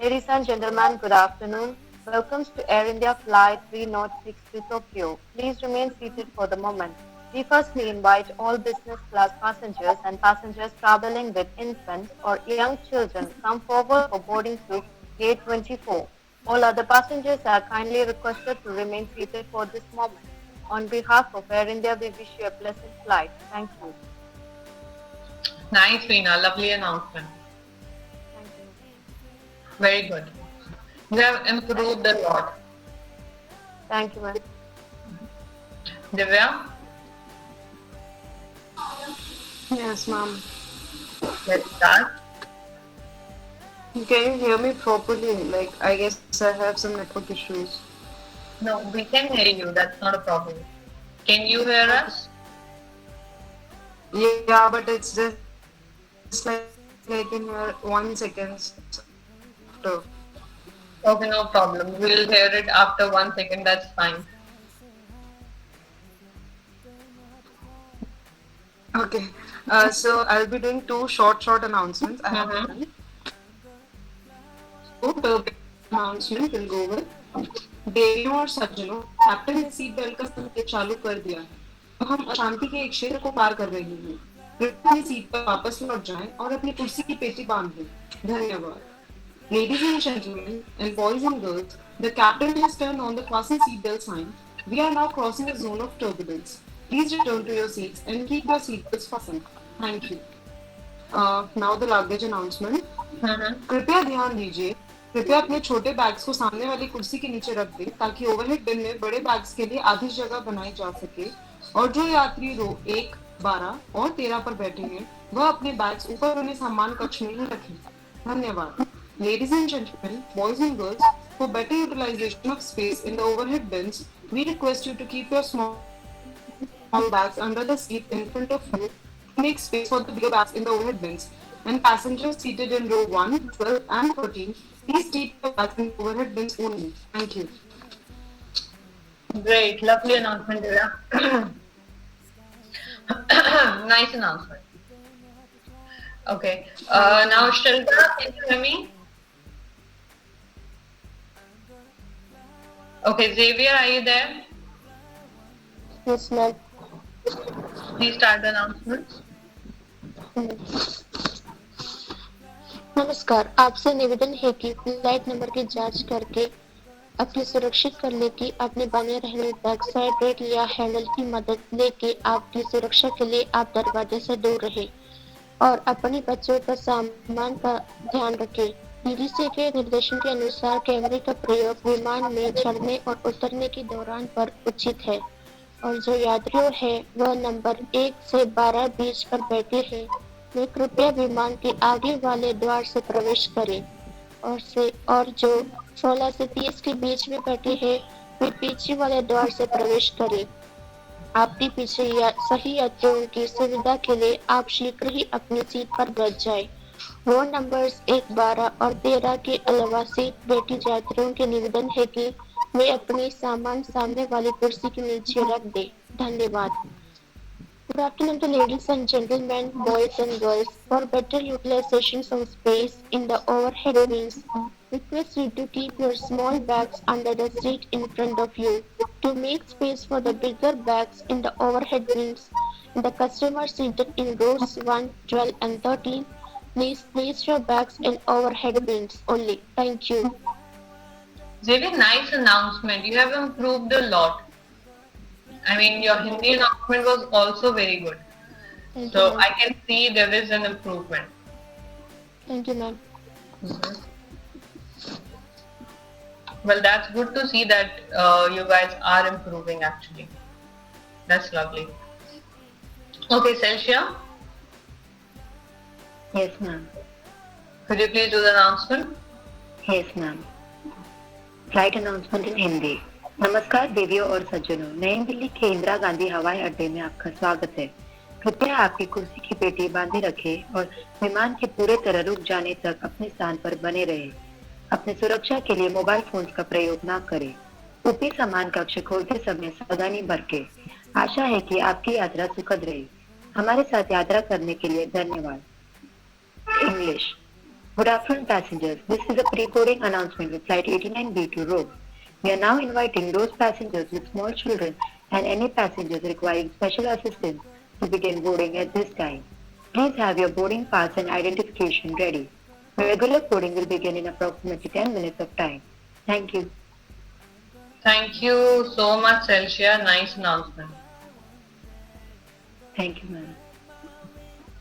Ladies and gentlemen, good afternoon. Welcome to Air India Flight 306 to Tokyo. Please remain seated for the moment. We firstly invite all business class passengers and passengers traveling with infants or young children come forward for boarding through gate 24. All other passengers are kindly requested to remain seated for this moment. On behalf of Air India, we wish you a pleasant flight. Thank you. Nice, Veena. Lovely announcement. Thank you. Very good. You have improved a lot. Thank you, ma'am. Divya? Yes, ma'am. Let's start. Can you hear me properly? Like, I guess I have some network issues. No, we can hear you. That's not a problem. Can you hear us? Yeah, but it's just like in your 1 second. So, Okay, no problem. We'll hear it after 1 second. That's fine. okay. So I'll be doing two short announcements. I have done. So the announcement will go with देवियों और सज्जनों, captain ने seat belt का संकेत चालू कर दिया है। तो हम अशांति के एक क्षेत्र को पार कर रहे हैं। कृपया अपनी सीट पर वापस लौट जाएं और अपनी कुर्सी की पेटी बांध लें। धन्यवाद। Ladies and gentlemen, and boys and girls, the captain has turned on the fasten seatbelt sign. We are now crossing a zone of turbulence. Please return to your seats and keep your seatbelts fastened. Thank you. Now the luggage announcement. कृपया ध्यान दीजिए, कृपया अपने छोटे bags को सामने वाली कुर्सी के नीचे रख दें ताकि ओवरहेड बिन में बड़े बैग्स के लिए आधी जगह बनाई जा सके और जो यात्री रो 1, 12 और 13 पर बैठे हैं वह अपने बैग्स ऊपर बने सामान कक्ष में ही रखें। धन्यवाद। Ladies and gentlemen, boys and girls, for better utilization of space in the overhead bins, we request you to keep your small bags under the seat in front of you to make space for the bigger bags in the overhead bins. And passengers seated in row 1, 12 and 13, please keep your bags in the overhead bins only. Thank you. Great, lovely announcement, Divya. Nice announcement. Okay, now Shilpa, can you hear me? Okay, Xavier, are you there? Yes, ma'am. Please start the announcements. नमस्कार, आपसे निवेदन है कि flight number की जांच करके अपनी सुरक्षित कर ले कि आपने बने रहने बैक साइड रेट या हैंडल की मदद लेके आपकी सुरक्षा के लिए आप दरवाजे से दूर रहे और अपने बच्चों का सामान का ध्यान रखें। डीजीसी के निर्देशन के अनुसार कैमरे का प्रयोग विमान में चढ़ने और उतरने के दौरान पर उचित है और जो यात्रियों है वह नंबर 1 से 12 बीच पर बैठे हैं वे कृपया विमान के आगे वाले द्वार से प्रवेश करें और जो 16 से 30 के बीच में बैठे हैं वे पीछे वाले द्वार से प्रवेश करें। आपके पीछे सही यात्रियों की सुविधा के लिए आप शीघ्र ही अपनी सीट पर बैठ जाएं। रो नंबर्स 1, 12 और 13 के अलावा सीट बैठी यात्रियों के निवेदन है कि वे अपने सामान सामने वाली कुर्सी के नीचे रख दें। धन्यवाद। Good afternoon to ladies and gentlemen, boys and girls. For better utilization of space in the overhead bins, request you to keep your small bags under the seat in front of you. To make space for the bigger bags in the overhead bins, the customer seated in rows 1, 12 and 13, please place your bags in overhead bins only. Thank you. Xavier, nice announcement. You have improved a lot. I mean, your Hindi announcement was also very good. Thank So you, I can see there is an improvement. Thank you, ma'am. Well, that's good to see that you guys are improving actually. That's lovely. Okay, Celsia, Yes, ma'am. could you please do the announcement? Yes, ma'am. Flight announcement इन हिंदी। नमस्कार देवियों और सज्जनों, नई दिल्ली के इंदिरा गांधी हवाई अड्डे में आपका स्वागत है। कृपया आपकी कुर्सी की पेटी बांधे रखें और विमान के पूरे तरह रुक जाने तक अपने स्थान पर बने रहे। अपने सुरक्षा के लिए मोबाइल फोन्स का प्रयोग न करें। ऊपरी सामान कक्ष खोलते समय सावधानी बरतें। आशा है कि आपकी यात्रा सुखद रही। हमारे साथ यात्रा करने के लिए धन्यवाद। English. Good afternoon, passengers. This is a pre-boarding announcement with Flight 89B to Rome. We are now inviting those passengers with small children and any passengers requiring special assistance to begin boarding at this time. Please have your boarding pass and identification ready. Regular boarding will begin in approximately 10 minutes of time. Thank you. Thank you so much, Celsia. Nice announcement. Thank you, ma'am.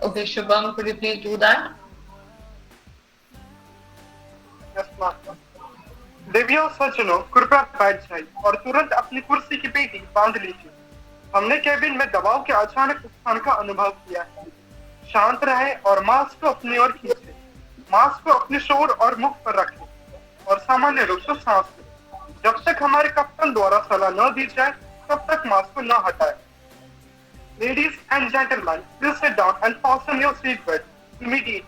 Okay, Shubham, could you please do that? Yes, ma'am. देवियों और सज्जनों, कृपया बैठ जाइए और तुरंत अपनी कुर्सी की पेटी बांध लीजिए। हमने केबिन में दबाव के अचानक उत्थान का अनुभव किया है। शांत रहे और मास्क को अपनी ओर खींचे। मास्क को अपने शोर और मुख पर रखें और सामान्य रूप से सांस लें। जब तक हमारे कप्तान द्वारा सलाह न दी जाए तब तक मास्क को न हटाएं। Ladies and gentlemen, please sit down and fasten your seatbelt immediately.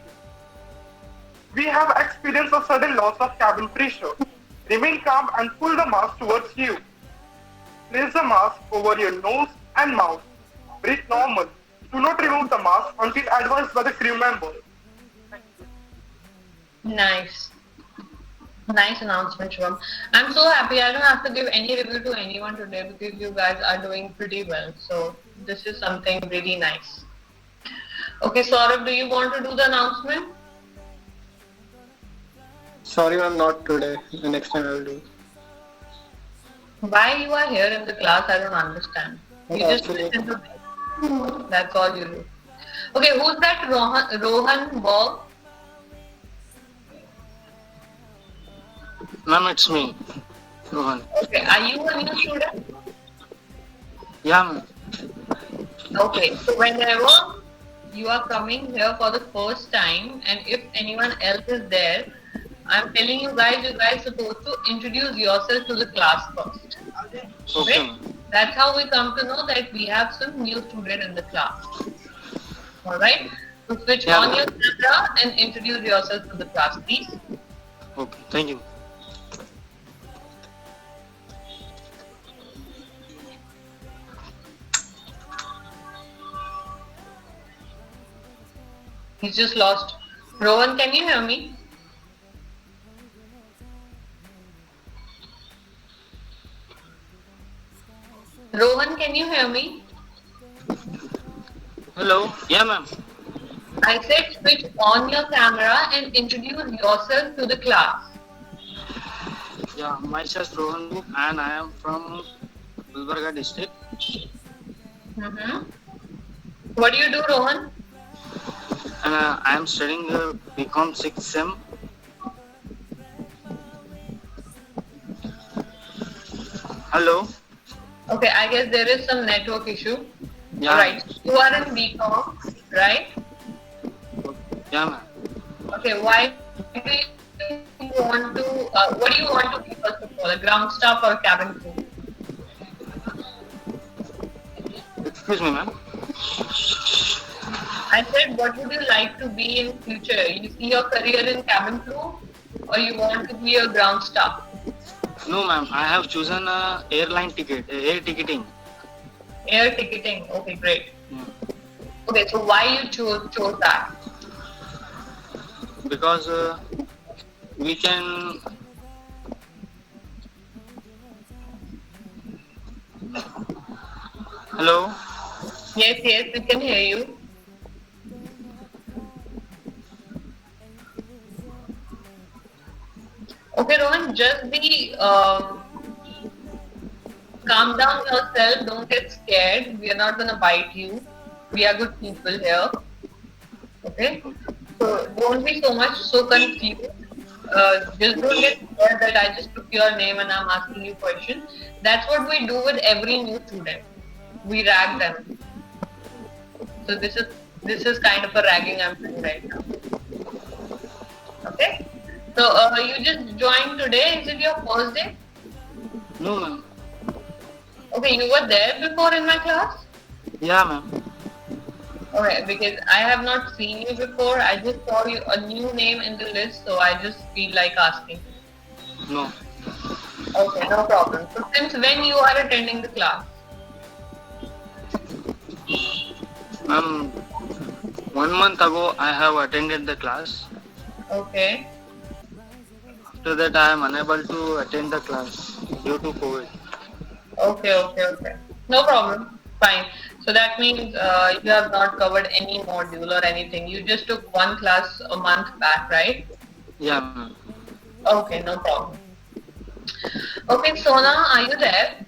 We have experienced a sudden loss of cabin pressure. Remain calm and pull the mask towards you. Place the mask over your nose and mouth. Breathe normal. Do not remove the mask until advised by the crew member. Nice. Nice announcement, Shubham. I'm so happy I don't have to give any review to anyone today because you guys are doing pretty well. So this is something really nice. Okay, Saurabh, do you want to do the announcement? Sorry, ma'am, not today. The next time I will do. Why you are here in the class, I don't understand. You just Actually, listen to me. That's all you do. Okay, who's that Rohan Bob? ma'am, it's me, Rohan. Okay, are you a new student? Yeah, ma'am. Okay, so whenever you are coming here for the first time and if anyone else is there, I'm telling you guys supposed to introduce yourself to the class first. Okay, Right? That's how we come to know that we have some new student in the class. Alright? So switch Yeah, on ma'am. your camera and introduce yourself to the class, please. Okay, thank you. He's just lost. Rohan, can you hear me? Rohan, can you hear me? Hello. Yeah, ma'am. I said switch on your camera and introduce yourself to the class. Yeah, myself Rohan and I am from Gulbarga district. What do you do, Rohan? And I am studying BCom 6th sem. Hello. Okay, I guess there is some network issue. Yeah. Alright, you are in BCom, right? Yeah, ma'am. Okay, why do you want to, what do you want to be first of all, a ground staff or cabin crew? Excuse me, ma'am. I said, what would you like to be in future? You see your career in cabin crew or you want to be a ground staff? No, ma'am. I have chosen airline ticket, air ticketing. Air ticketing, okay, great. Yeah. Okay, so why you chose that? Because we can. Hello. Yes, we can hear you. Okay, Rohan, just be calm down yourself. Don't get scared. We are not gonna bite you. We are good people here. Okay, so don't be so confused. Just don't get scared that I just took your name and I'm asking you questions. That's what we do with every new student. We rag them. So this is kind of a ragging I'm doing right now. Okay. So you just joined today. Is it your first day? No, ma'am. Okay, you were there before in my class? Yeah, ma'am. Okay, because I have not seen you before. I just saw you a new name in the list, so I just feel like asking. No. Okay, no problem. So since when you are attending the class? Ma'am, 1 month ago I have attended the class. Okay. After that I am unable to attend the class due to COVID. Okay. No problem. Fine. So that means you have not covered any module or anything. You just took one class a month back, right? Yeah, ma'am. Okay, no problem. Okay, Sona, are you there?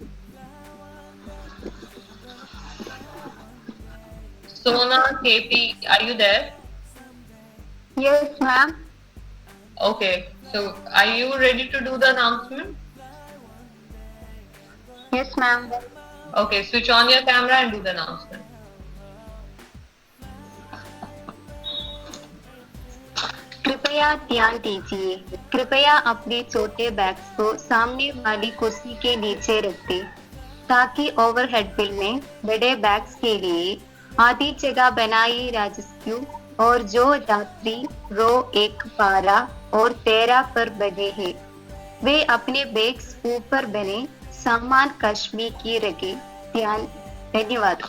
Sona, KP, are you there? Yes, ma'am. Okay, so are you ready to do the announcement? Yes, ma'am. Okay, switch on your camera and do the announcement. कृपया ध्यान दीजिए। कृपया अपने छोटे bags को सामने वाली कुर्सी के नीचे रख दें ताकि ओवरहेड बिल में बड़े बैग्स के लिए आधी जगह बनाई जा सके और जो यात्री रो 1, 12 और 13 पर बने हैं वे अपने बैग्स ऊपर बने सामान कश्मी की रखें। धन्यवाद।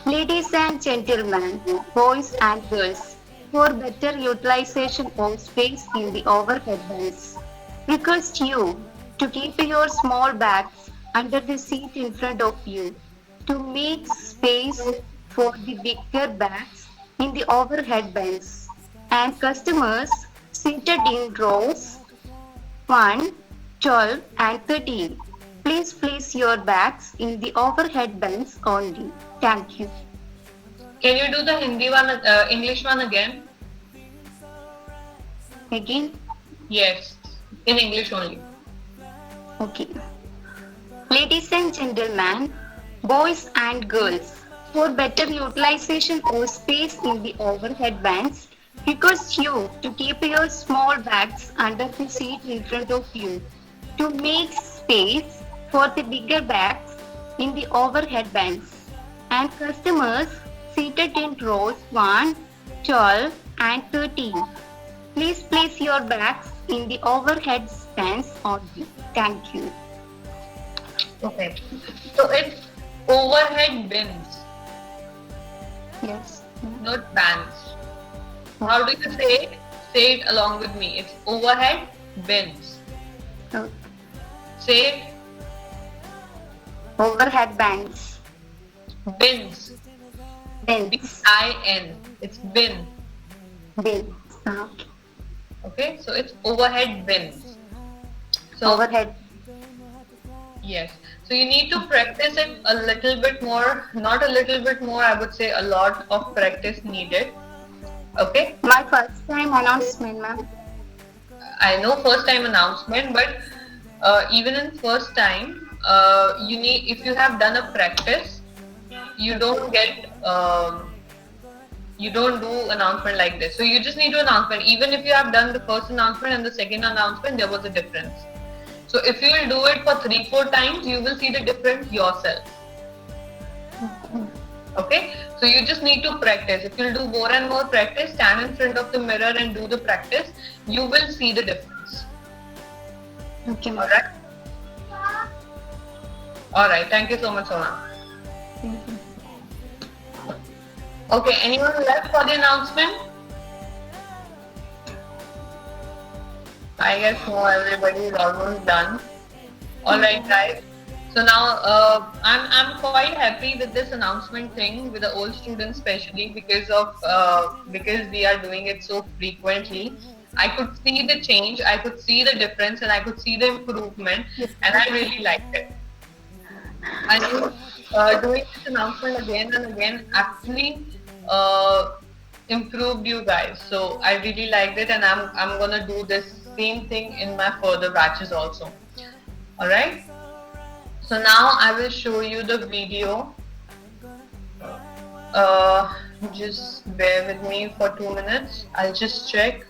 Ladies and gentlemen, boys and girls, for better utilization of space in the overhead bins, request you to keep your small bags under the seat in front of you to make space for the bigger bags in the overhead bins, and customers seated in rows 1, 12 and 13. Please place your bags in the overhead bins only. Thank you. Can you do the Hindi one, English one again? Again? Yes, in English only. Okay. Ladies and gentlemen, boys and girls, for better utilization of space in the overhead bins, request you to keep your small bags under the seat in front of you to make space for the bigger bags in the overhead bins, and customers seated in rows 1, 12 and 13. Please place your bags in the overhead bins only. Thank you. Okay. So it's overhead bins, Yes. not bands. How do you say it? Say it along with me. It's overhead bins. Okay. Say it. Overhead bins. Bins. Bins. B-I-N. It's bin. Bins. Okay. Okay. So it's overhead bins. So Overhead. yes. So you need to practice it a little bit more. Not a little bit more. I would say a lot of practice needed. Okay. My first time announcement, ma'am. I know first time announcement, but even in first time, you need, if you have done a practice, you don't get, you don't do announcement like this. So you just need to announcement. Even if you have done the first announcement and the second announcement, there was a difference. So if you will do it for 3-4 times, you will see the difference yourself. Okay, so you just need to practice. If you'll do more and more practice, stand in front of the mirror and do the practice, you will see the difference. Okay, ma'am. Alright? Alright, thank you so much, Sona. Okay, anyone left for the announcement? I guess no, everybody is almost done. Alright guys. So now I'm quite happy with this announcement thing with the old students, especially because of because we are doing it so frequently. I could see the change, I could see the difference, and I could see the improvement, and I really liked it. I know doing this announcement again and again actually improved you guys. So I really liked it, and I'm gonna do this same thing in my further batches also. All right. So now I will show you the video. Just bear with me for 2 minutes. I'll just check.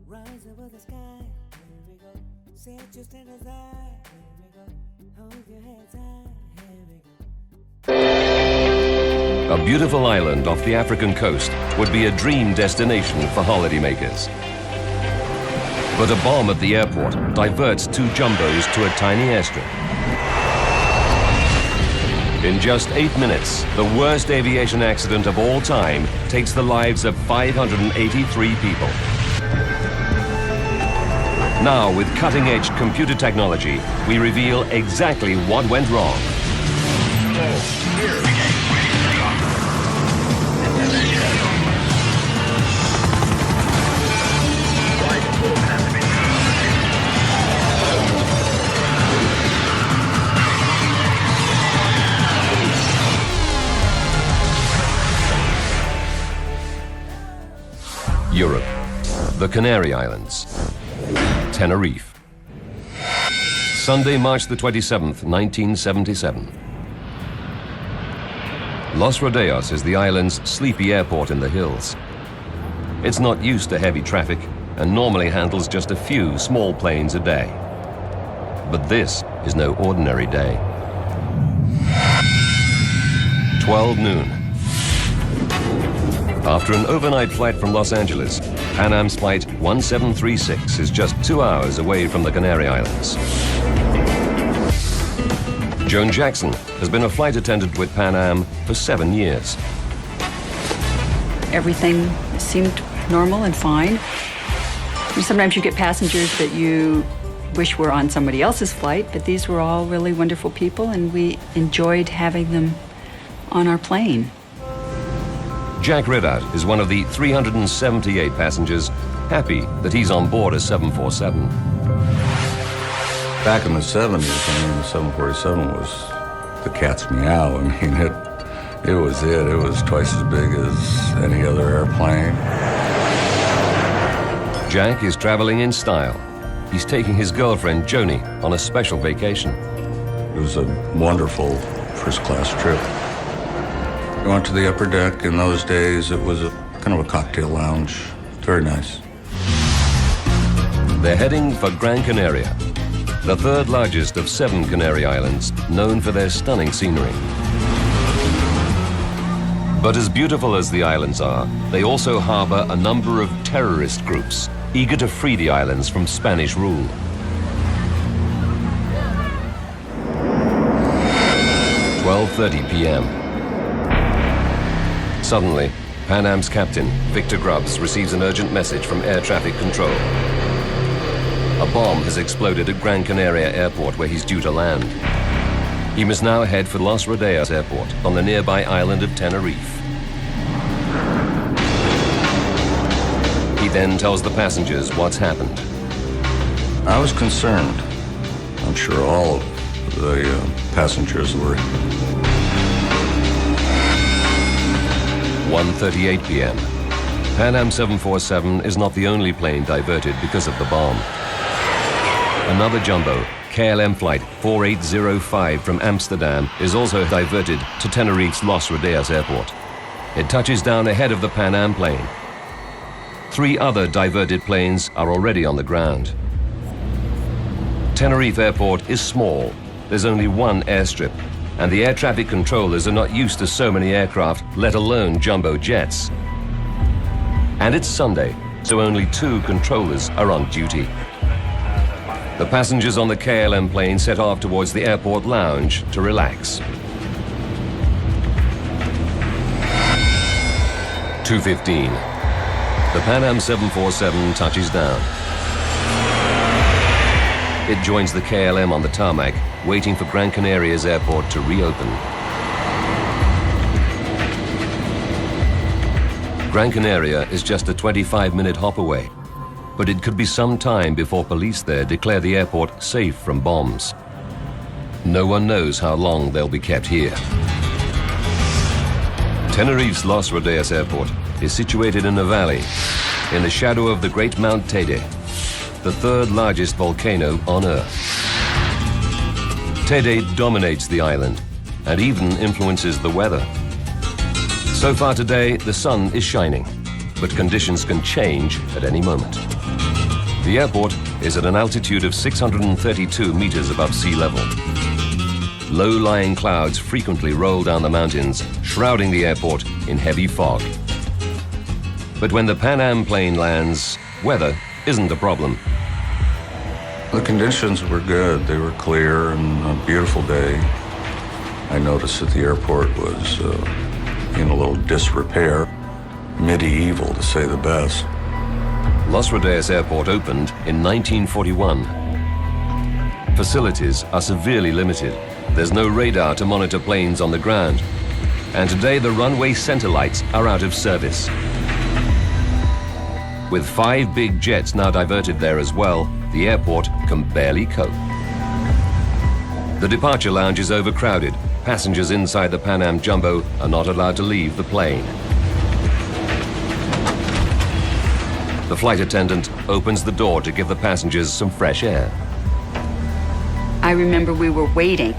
Rise above the sky, here we go. Set your standards high, here we go. Hold your heads high, here we go. A beautiful island off the African coast would be a dream destination for holidaymakers. But a bomb at the airport diverts 2 jumbos to a tiny airstrip. In just 8 minutes, the worst aviation accident of all time takes the lives of 583 people. Now, with cutting-edge computer technology, we reveal exactly what went wrong. Europe, the Canary Islands, Tenerife. Sunday, March the 27th, 1977. Los Ridout is the island's sleepy airport in the hills. It's not used to heavy traffic and normally handles just a few small planes a day. But this is no ordinary day. 12 noon. After an overnight flight from Los Angeles, Pan Am's flight 1736 is just 2 hours away from the Canary Islands. Joan Jackson has been a flight attendant with Pan Am for 7 years. Everything seemed normal and fine. Sometimes you get passengers that you wish were on somebody else's flight, but these were all really wonderful people, and we enjoyed having them on our plane. Jack Ridout is one of the 378 passengers happy that he's on board a 747. Back in the 70s, I mean, the 747 was the cat's meow. I mean, it was it. It was twice as big as any other airplane. Jack is traveling in style. He's taking his girlfriend, Joni, on a special vacation. It was a wonderful first-class trip. We went to the upper deck. In those days, it was a kind of a cocktail lounge. Very nice. They're heading for Gran Canaria, the third largest of 7 Canary Islands, known for their stunning scenery. But as beautiful as the islands are, they also harbor a number of terrorist groups, eager to free the islands from Spanish rule. "12:30 p.m. Suddenly, Pan Am's captain, Victor Grubbs, receives an urgent message from air traffic control. A bomb has exploded at Gran Canaria Airport, where he's due to land. He must now head for Los Ridout Airport on the nearby island of Tenerife. He then tells the passengers what's happened. I was concerned. I'm sure all of the passengers were. 1:38 p.m. Pan Am 747 is not the only plane diverted because of the bomb. Another jumbo, KLM Flight 4805 from Amsterdam, is also diverted to Tenerife's Los Ridout Airport. It touches down ahead of the Pan Am plane. 3 other diverted planes are already on the ground. Tenerife Airport is small. There's only one airstrip, and the air traffic controllers are not used to so many aircraft, let alone jumbo jets. And it's Sunday, so only 2 controllers are on duty. The passengers on the KLM plane set off towards the airport lounge to relax. 2:15. The Pan Am 747 touches down. It joins the KLM on the tarmac, waiting for Gran Canaria's airport to reopen. Gran Canaria is just a 25-minute hop away, but it could be some time before police there declare the airport safe from bombs. No one knows how long they'll be kept here. Tenerife's Los Ridout Airport is situated in a valley, in the shadow of the great Mount Teide, the 3rd largest volcano on Earth. Teide dominates the island and even influences the weather. So far today, the sun is shining, but conditions can change at any moment. The airport is at an altitude of 632 meters above sea level. Low-lying clouds frequently roll down the mountains, shrouding the airport in heavy fog. But when the Pan Am plane lands, weather isn't a problem. The conditions were good. They were clear and a beautiful day. I noticed that the airport was in a little disrepair, medieval to say the best. Los Ridout Airport opened in 1941. Facilities are severely limited. There's no radar to monitor planes on the ground. And today the runway center lights are out of service. With 5 big jets now diverted there as well, the airport can barely cope. The departure lounge is overcrowded. Passengers inside the Pan Am Jumbo are not allowed to leave the plane. The flight attendant opens the door to give the passengers some fresh air. I remember we were waiting.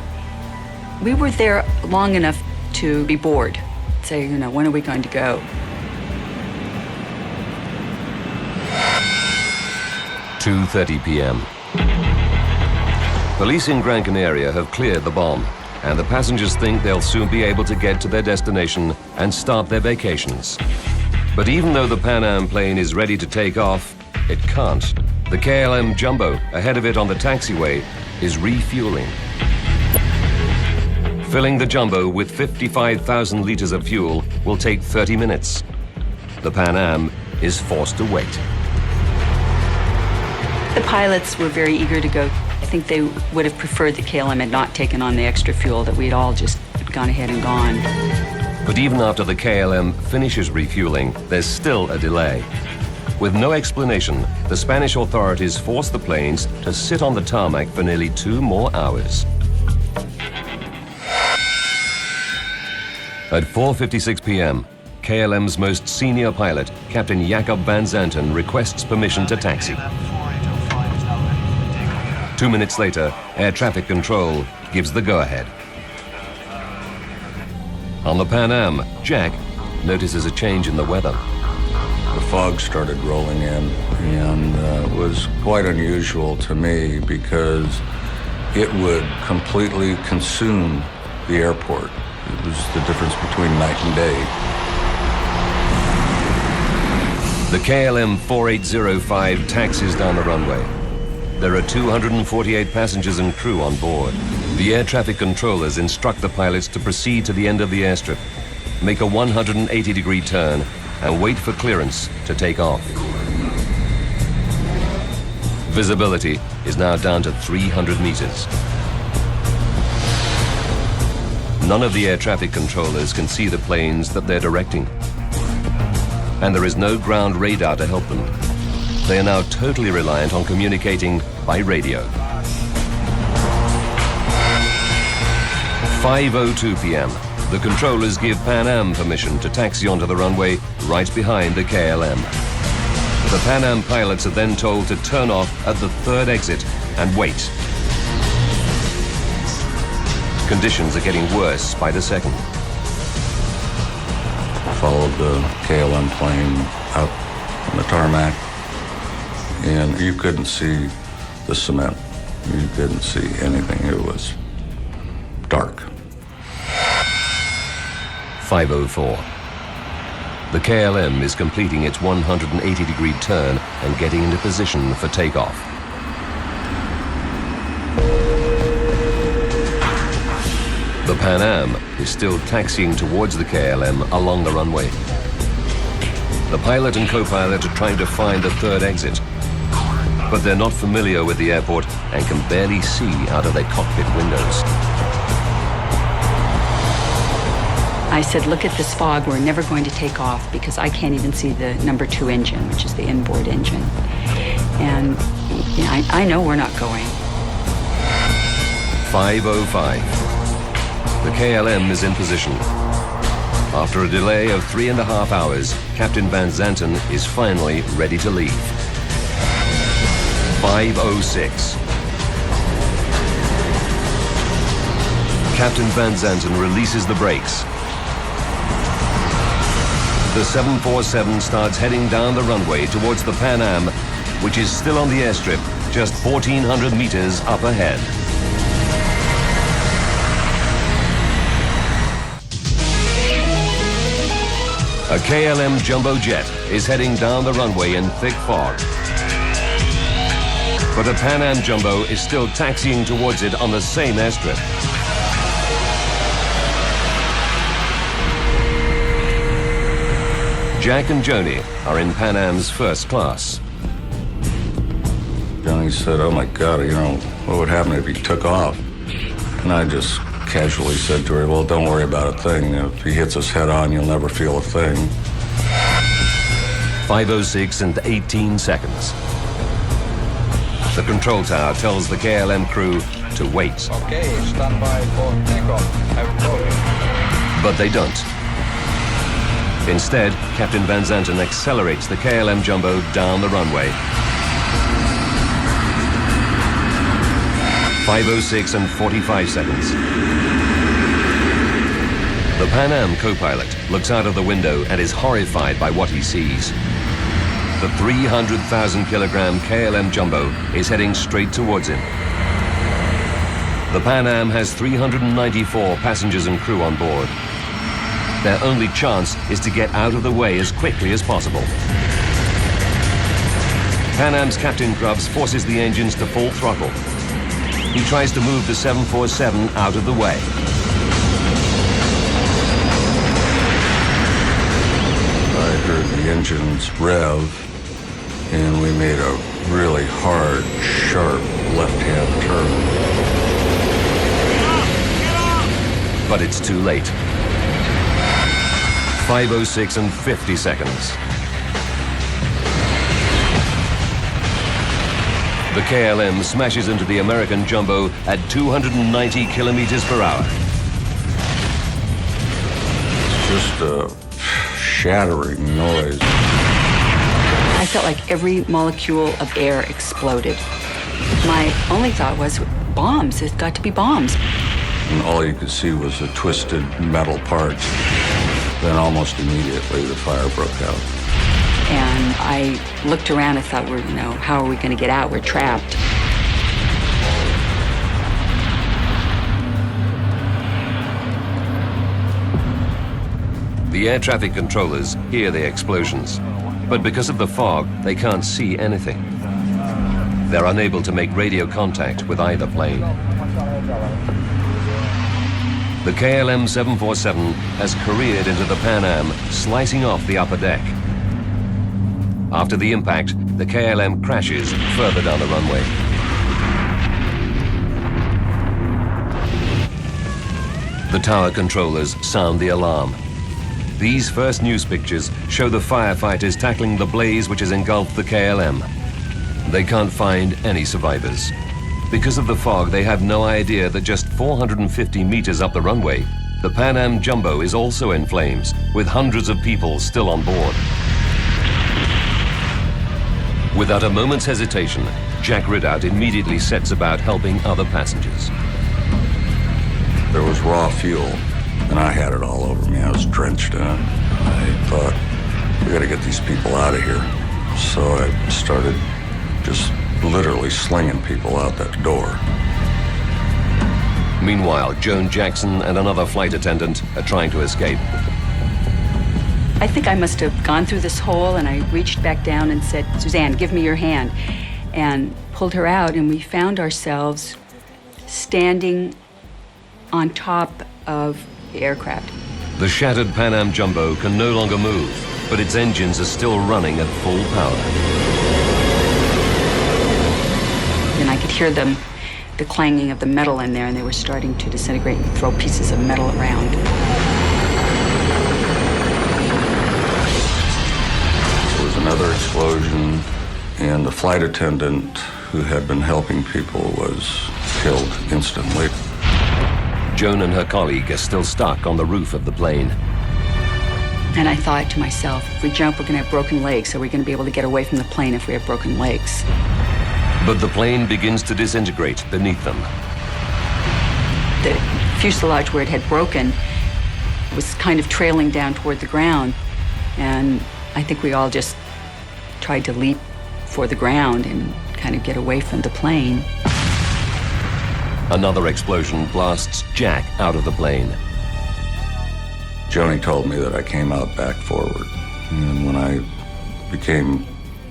We were there long enough to be bored. Say, when are we going to go? 2:30 p.m. Police in Gran Canaria have cleared the bomb, and the passengers think they'll soon be able to get to their destination and start their vacations. But even though the Pan Am plane is ready to take off, it can't. The KLM Jumbo, ahead of it on the taxiway, is refueling. Filling the Jumbo with 55,000 liters of fuel will take 30 minutes. The Pan Am is forced to wait. The pilots were very eager to go. I think they would have preferred the KLM had not taken on the extra fuel, that we'd all just gone ahead and gone. But even after the KLM finishes refueling, there's still a delay. With no explanation, the Spanish authorities force the planes to sit on the tarmac for nearly 2 more hours. At 4:56 p.m., KLM's most senior pilot, Captain Jacob van Zanten, requests permission to taxi. 2 minutes later, air traffic control gives the go-ahead. On the Pan Am, Jack notices a change in the weather. The fog started rolling in, and it was quite unusual to me because it would completely consume the airport. It was the difference between night and day. The KLM 4805 taxis down the runway. There are 248 passengers and crew on board. The air traffic controllers instruct the pilots to proceed to the end of the airstrip, make a 180-degree turn, and wait for clearance to take off. Visibility is now down to 300 meters. None of the air traffic controllers can see the planes that they're directing. And there is no ground radar to help them. They are now totally reliant on communicating by radio. 5:02 p.m. The controllers give Pan Am permission to taxi onto the runway right behind the KLM. The Pan Am pilots are then told to turn off at the 3rd exit and wait. Conditions are getting worse by the second. Followed the KLM plane out on the tarmac, and you couldn't see the cement. You couldn't see anything. It was dark. 5:04. The KLM is completing its 180-degree turn and getting into position for takeoff. The Pan Am is still taxiing towards the KLM along the runway. The pilot and co-pilot are trying to find the 3rd exit, but they're not familiar with the airport and can barely see out of their cockpit windows. I said, look at this fog, we're never going to take off because I can't even see the number 2 engine, which is the inboard engine. And I know we're not going. 5:05. The KLM is in position. After a delay of 3.5 hours, Captain Van Zanten is finally ready to leave. 5:06. Captain Van Zanten releases the brakes. The 747 starts heading down the runway towards the Pan Am, which is still on the airstrip, just 1,400 meters up ahead. A KLM jumbo jet is heading down the runway in thick fog. But a Pan Am jumbo is still taxiing towards it on the same airstrip. Jack and Joni are in Pan Am's first class. Johnny said, "Oh my God, what would happen if he took off?" And I just casually said to her, "Well, don't worry about a thing. If he hits us head on, you'll never feel a thing." 5:06 and 18 seconds. The control tower tells the KLM crew to wait. Okay, stand by for takeoff. But they don't. Instead, Captain Van Zanten accelerates the KLM jumbo down the runway. 5:06 and 45 seconds. The Pan Am co-pilot looks out of the window and is horrified by what he sees. The 300,000-kilogram KLM Jumbo is heading straight towards him. The Pan Am has 394 passengers and crew on board. Their only chance is to get out of the way as quickly as possible. Pan Am's Captain Grubbs forces the engines to full throttle. He tries to move the 747 out of the way. I heard the engines rev, and we made a really hard, sharp left-hand turn. But it's too late. 5:06 and 50 seconds. The KLM smashes into the American Jumbo at 290 kilometers per hour. Just a shattering noise. I felt like every molecule of air exploded. My only thought was, bombs, it's got to be bombs. And all you could see was the twisted metal parts. Then almost immediately the fire broke out. And I looked around and thought, how are we going to get out? We're trapped. The air traffic controllers hear the explosions, but because of the fog, they can't see anything. They're unable to make radio contact with either plane. The KLM 747 has careered into the Pan Am, slicing off the upper deck. After the impact, the KLM crashes further down the runway. The tower controllers sound the alarm. These first news pictures show the firefighters tackling the blaze which has engulfed the KLM. They can't find any survivors. Because of the fog, they have no idea that just 450 meters up the runway, the Pan Am Jumbo is also in flames, with hundreds of people still on board. Without a moment's hesitation, Jack Ridout immediately sets about helping other passengers. There was raw fuel, and I had it all over me. I was drenched in it. I thought, we gotta get these people out of here. So I started just literally slinging people out that door. Meanwhile, Joan Jackson and another flight attendant are trying to escape. I think I must have gone through this hole, and I reached back down and said, Suzanne, give me your hand, and pulled her out, and we found ourselves standing on top of the aircraft. The shattered Pan Am Jumbo can no longer move, but its engines are still running at full power. And I could hear the clanging of the metal in there, and they were starting to disintegrate and throw pieces of metal around. There was another explosion, and the flight attendant who had been helping people was killed instantly. Joan and her colleague are still stuck on the roof of the plane. And I thought to myself, if we jump, we're going to have broken legs, so we're going to be able to get away from the plane if we have broken legs. But the plane begins to disintegrate beneath them. The fuselage where it had broken was kind of trailing down toward the ground, and I think we all just tried to leap for the ground and kind of get away from the plane. Another explosion blasts Jack out of the plane. Joni told me that I came out back forward. And when I became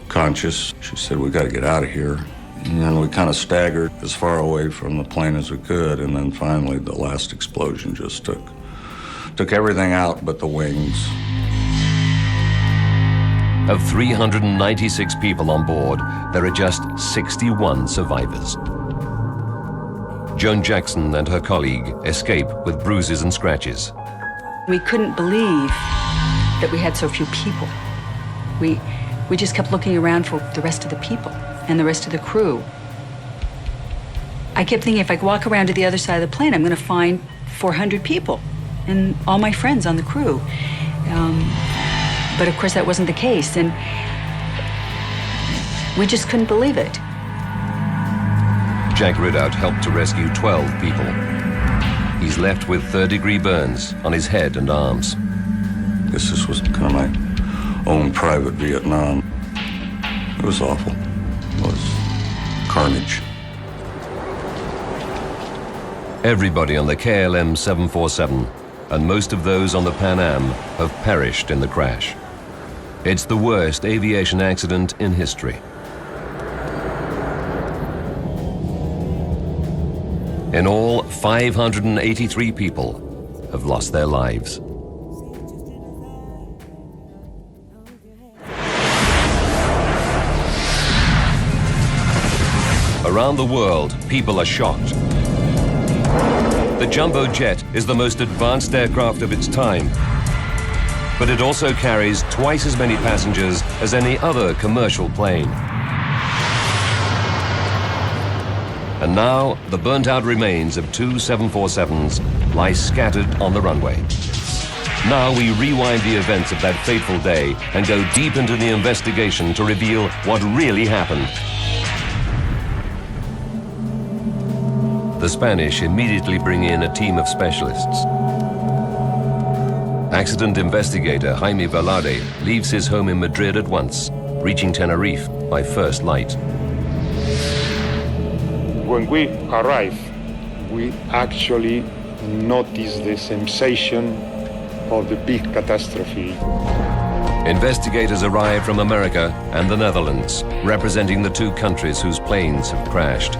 conscious, she said, we got to get out of here. And we kind of staggered as far away from the plane as we could. And then finally, the last explosion just took everything out but the wings. Of 396 people on board, there are just 61 survivors. Joan Jackson and her colleague escape with bruises and scratches. We couldn't believe that we had so few people. We just kept looking around for the rest of the people and the rest of the crew. I kept thinking, if I walk around to the other side of the plane, I'm going to find 400 people and all my friends on the crew. But of course, that wasn't the case, and we just couldn't believe it. Jack Ridout helped to rescue 12 people. He's left with third-degree burns on his head and arms. This was kind of my own private Vietnam. It was awful. It was carnage. Everybody on the KLM 747 and most of those on the Pan Am have perished in the crash. It's the worst aviation accident in history. In all, 583 people have lost their lives. Around the world, people are shocked. The jumbo jet is the most advanced aircraft of its time, but it also carries twice as many passengers as any other commercial plane. And now, the burnt-out remains of two 747s lie scattered on the runway. Now we rewind the events of that fateful day and go deep into the investigation to reveal what really happened. The Spanish immediately bring in a team of specialists. Accident investigator Jaime Velarde leaves his home in Madrid at once, reaching Tenerife by first light. When we arrived, we actually noticed the sensation of the big catastrophe. Investigators arrive from America and the Netherlands, representing the two countries whose planes have crashed.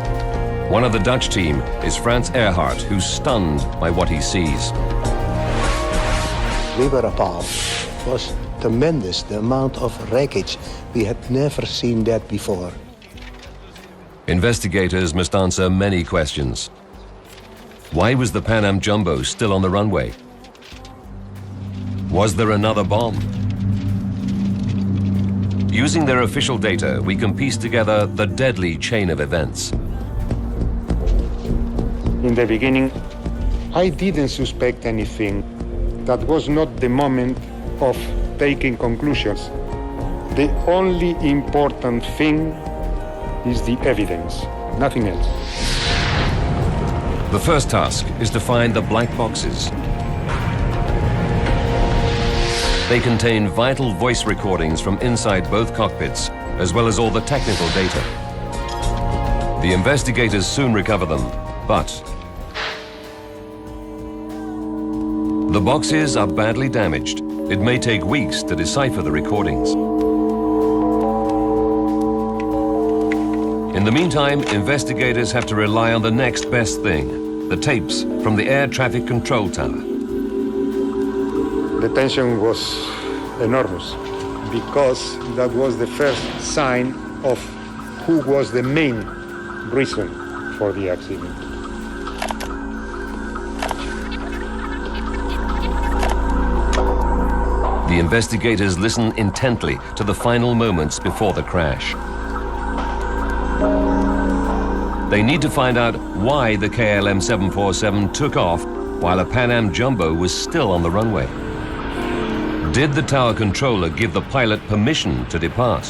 One of the Dutch team is Frans Earhart, who's stunned by what he sees. We were appalled. It was tremendous, the amount of wreckage. We had never seen that before. Investigators must answer many questions. Why was the Pan Am Jumbo still on the runway? Was there another bomb? Using their official data, we can piece together the deadly chain of events. In the beginning, I didn't suspect anything. That was not the moment of taking conclusions. The only important thing is the evidence, nothing else. The first task is to find the black boxes. They contain vital voice recordings from inside both cockpits, as well as all the technical data. The investigators soon recover them, but the boxes are badly damaged. It may take weeks to decipher the recordings. In the meantime, investigators have to rely on the next best thing, the tapes from the air traffic control tower. The tension was enormous because that was the first sign of who was the main reason for the accident. The investigators listen intently to the final moments before the crash. They need to find out why the KLM 747 took off while a Pan Am Jumbo was still on the runway. Did the tower controller give the pilot permission to depart?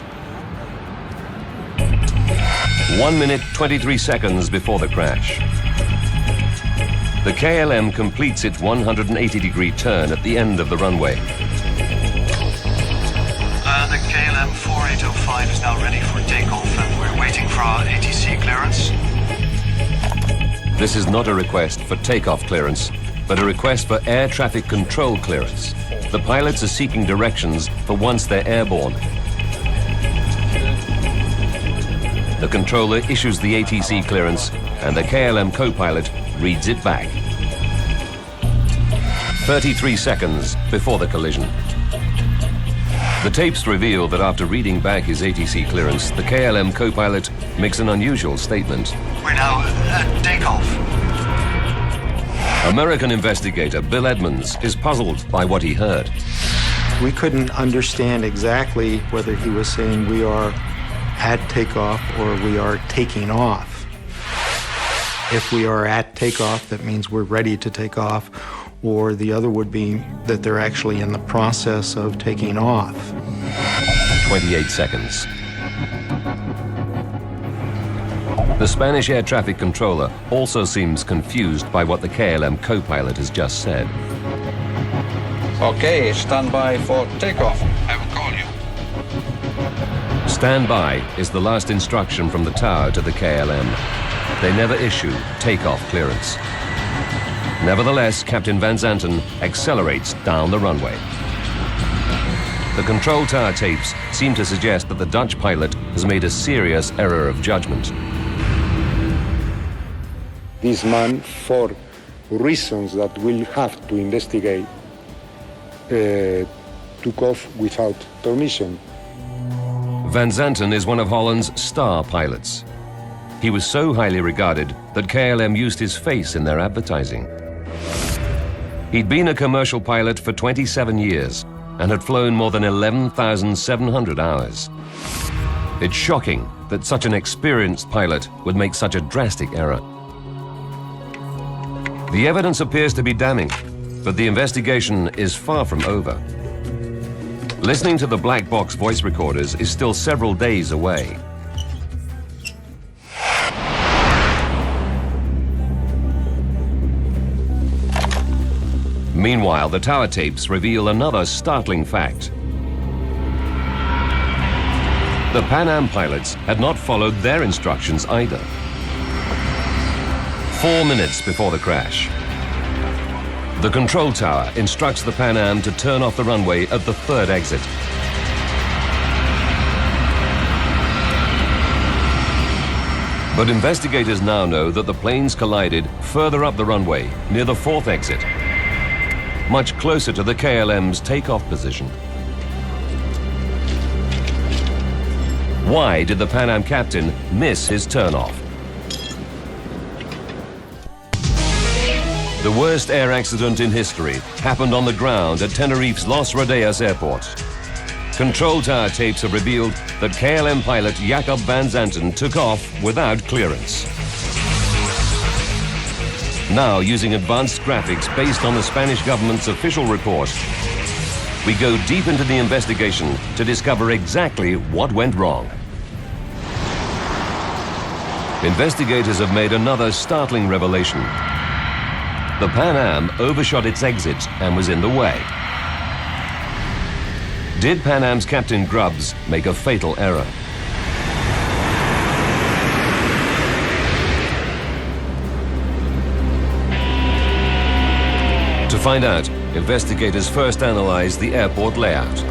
1 minute, 23 seconds before the crash. The KLM completes its 180-degree turn at the end of the runway. The KLM 4805 is now ready for takeoff and we're waiting for our ATC clearance. This is not a request for takeoff clearance, but a request for air traffic control clearance. The pilots are seeking directions for once they're airborne. The controller issues the ATC clearance and the KLM co-pilot reads it back. 33 seconds before the collision. The tapes reveal that after reading back his ATC clearance, the KLM co-pilot makes an unusual statement. We're now at takeoff. American investigator Bill Edmonds is puzzled by what he heard. We couldn't understand exactly whether he was saying we are at takeoff or we are taking off. If we are at takeoff, that means we're ready to take off, or the other would be that they're actually in the process of taking off. 28 seconds. The Spanish air traffic controller also seems confused by what the KLM co-pilot has just said. Okay, stand by for takeoff. I will call you. Stand by is the last instruction from the tower to the KLM. They never issue takeoff clearance. Nevertheless, Captain Van Zanten accelerates down the runway. The control tower tapes seem to suggest that the Dutch pilot has made a serious error of judgment. This man, for reasons that we'll have to investigate, took off without permission. Van Zanten is one of Holland's star pilots. He was so highly regarded that KLM used his face in their advertising. He'd been a commercial pilot for 27 years and had flown more than 11,700 hours. It's shocking that such an experienced pilot would make such a drastic error. The evidence appears to be damning, but the investigation is far from over. Listening to the black box voice recorders is still several days away. Meanwhile, the tower tapes reveal another startling fact. The Pan Am pilots had not followed their instructions either. 4 minutes before the crash, the control tower instructs the Pan Am to turn off the runway at the third exit. But investigators now know that the planes collided further up the runway, near the fourth exit, much closer to the KLM's takeoff position. Why did the Pan Am captain miss his turnoff? The worst air accident in history happened on the ground at Tenerife's Los Rodeos airport. Control tower tapes have revealed that KLM pilot Jacob Van Zanten took off without clearance. Now, using advanced graphics based on the Spanish government's official report, we go deep into the investigation to discover exactly what went wrong. Investigators have made another startling revelation. The Pan Am overshot its exit and was in the way. Did Pan Am's Captain Grubbs make a fatal error? To find out, investigators first analyzed the airport layout.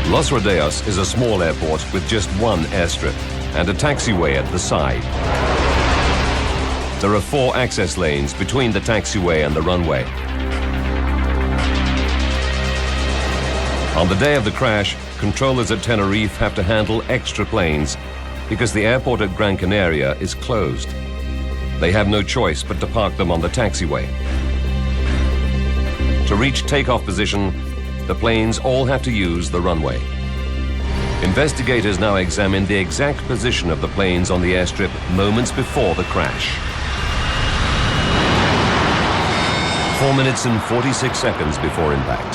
Los Rodeos is a small airport with just one airstrip and a taxiway at the side. There are 4 access lanes between the taxiway and the runway. On the day of the crash, controllers at Tenerife have to handle extra planes because the airport at Gran Canaria is closed. They have no choice but to park them on the taxiway. To reach takeoff position, the planes all have to use the runway. Investigators now examine the exact position of the planes on the airstrip moments before the crash. 4 minutes and 46 seconds before impact.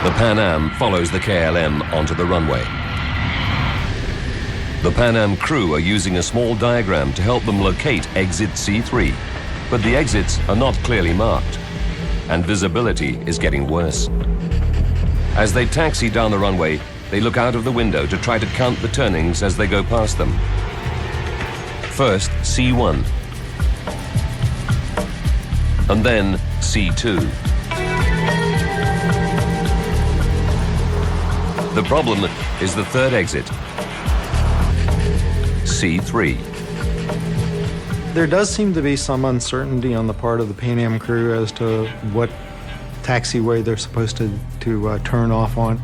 The Pan Am follows the KLM onto the runway. The Pan Am crew are using a small diagram to help them locate exit C3, but the exits are not clearly marked, and visibility is getting worse. As they taxi down the runway, they look out of the window to try to count the turnings as they go past them. First, C1, and then C2. The problem is the third exit, C3. There does seem to be some uncertainty on the part of the Pan Am crew as to what taxiway they're supposed to turn off on.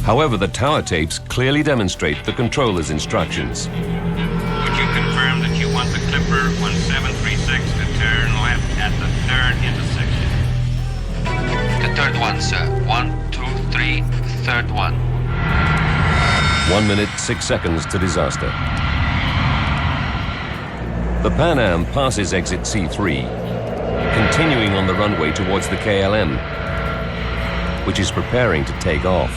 However, the tower tapes clearly demonstrate the controller's instructions. Would you confirm that you want the Clipper 1736 to turn left at the third intersection? The third one, sir. 1, 2, 3, third one. 1 minute, 6 seconds to disaster. The Pan Am passes exit C3, continuing on the runway towards the KLM, which is preparing to take off.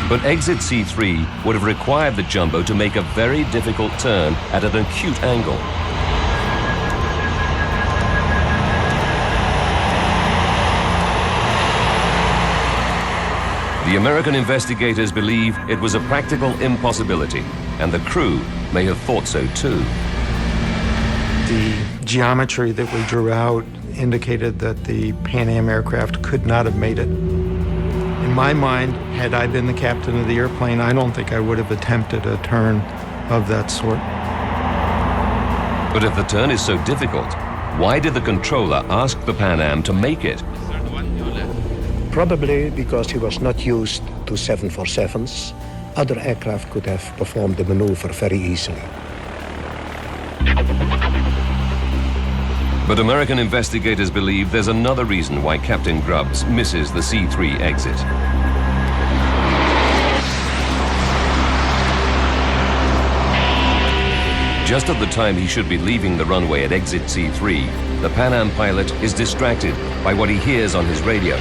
But exit C3 would have required the jumbo to make a very difficult turn at an acute angle. The American investigators believe it was a practical impossibility, and the crew may have thought so too. The geometry that we drew out indicated that the Pan Am aircraft could not have made it. In my mind, had I been the captain of the airplane, I don't think I would have attempted a turn of that sort. But if the turn is so difficult, why did the controller ask the Pan Am to make it? Probably because he was not used to 747s. Other aircraft could have performed the maneuver very easily. But American investigators believe there's another reason why Captain Grubbs misses the C-3 exit. Just at the time he should be leaving the runway at exit C-3, the Pan Am pilot is distracted by what he hears on his radio.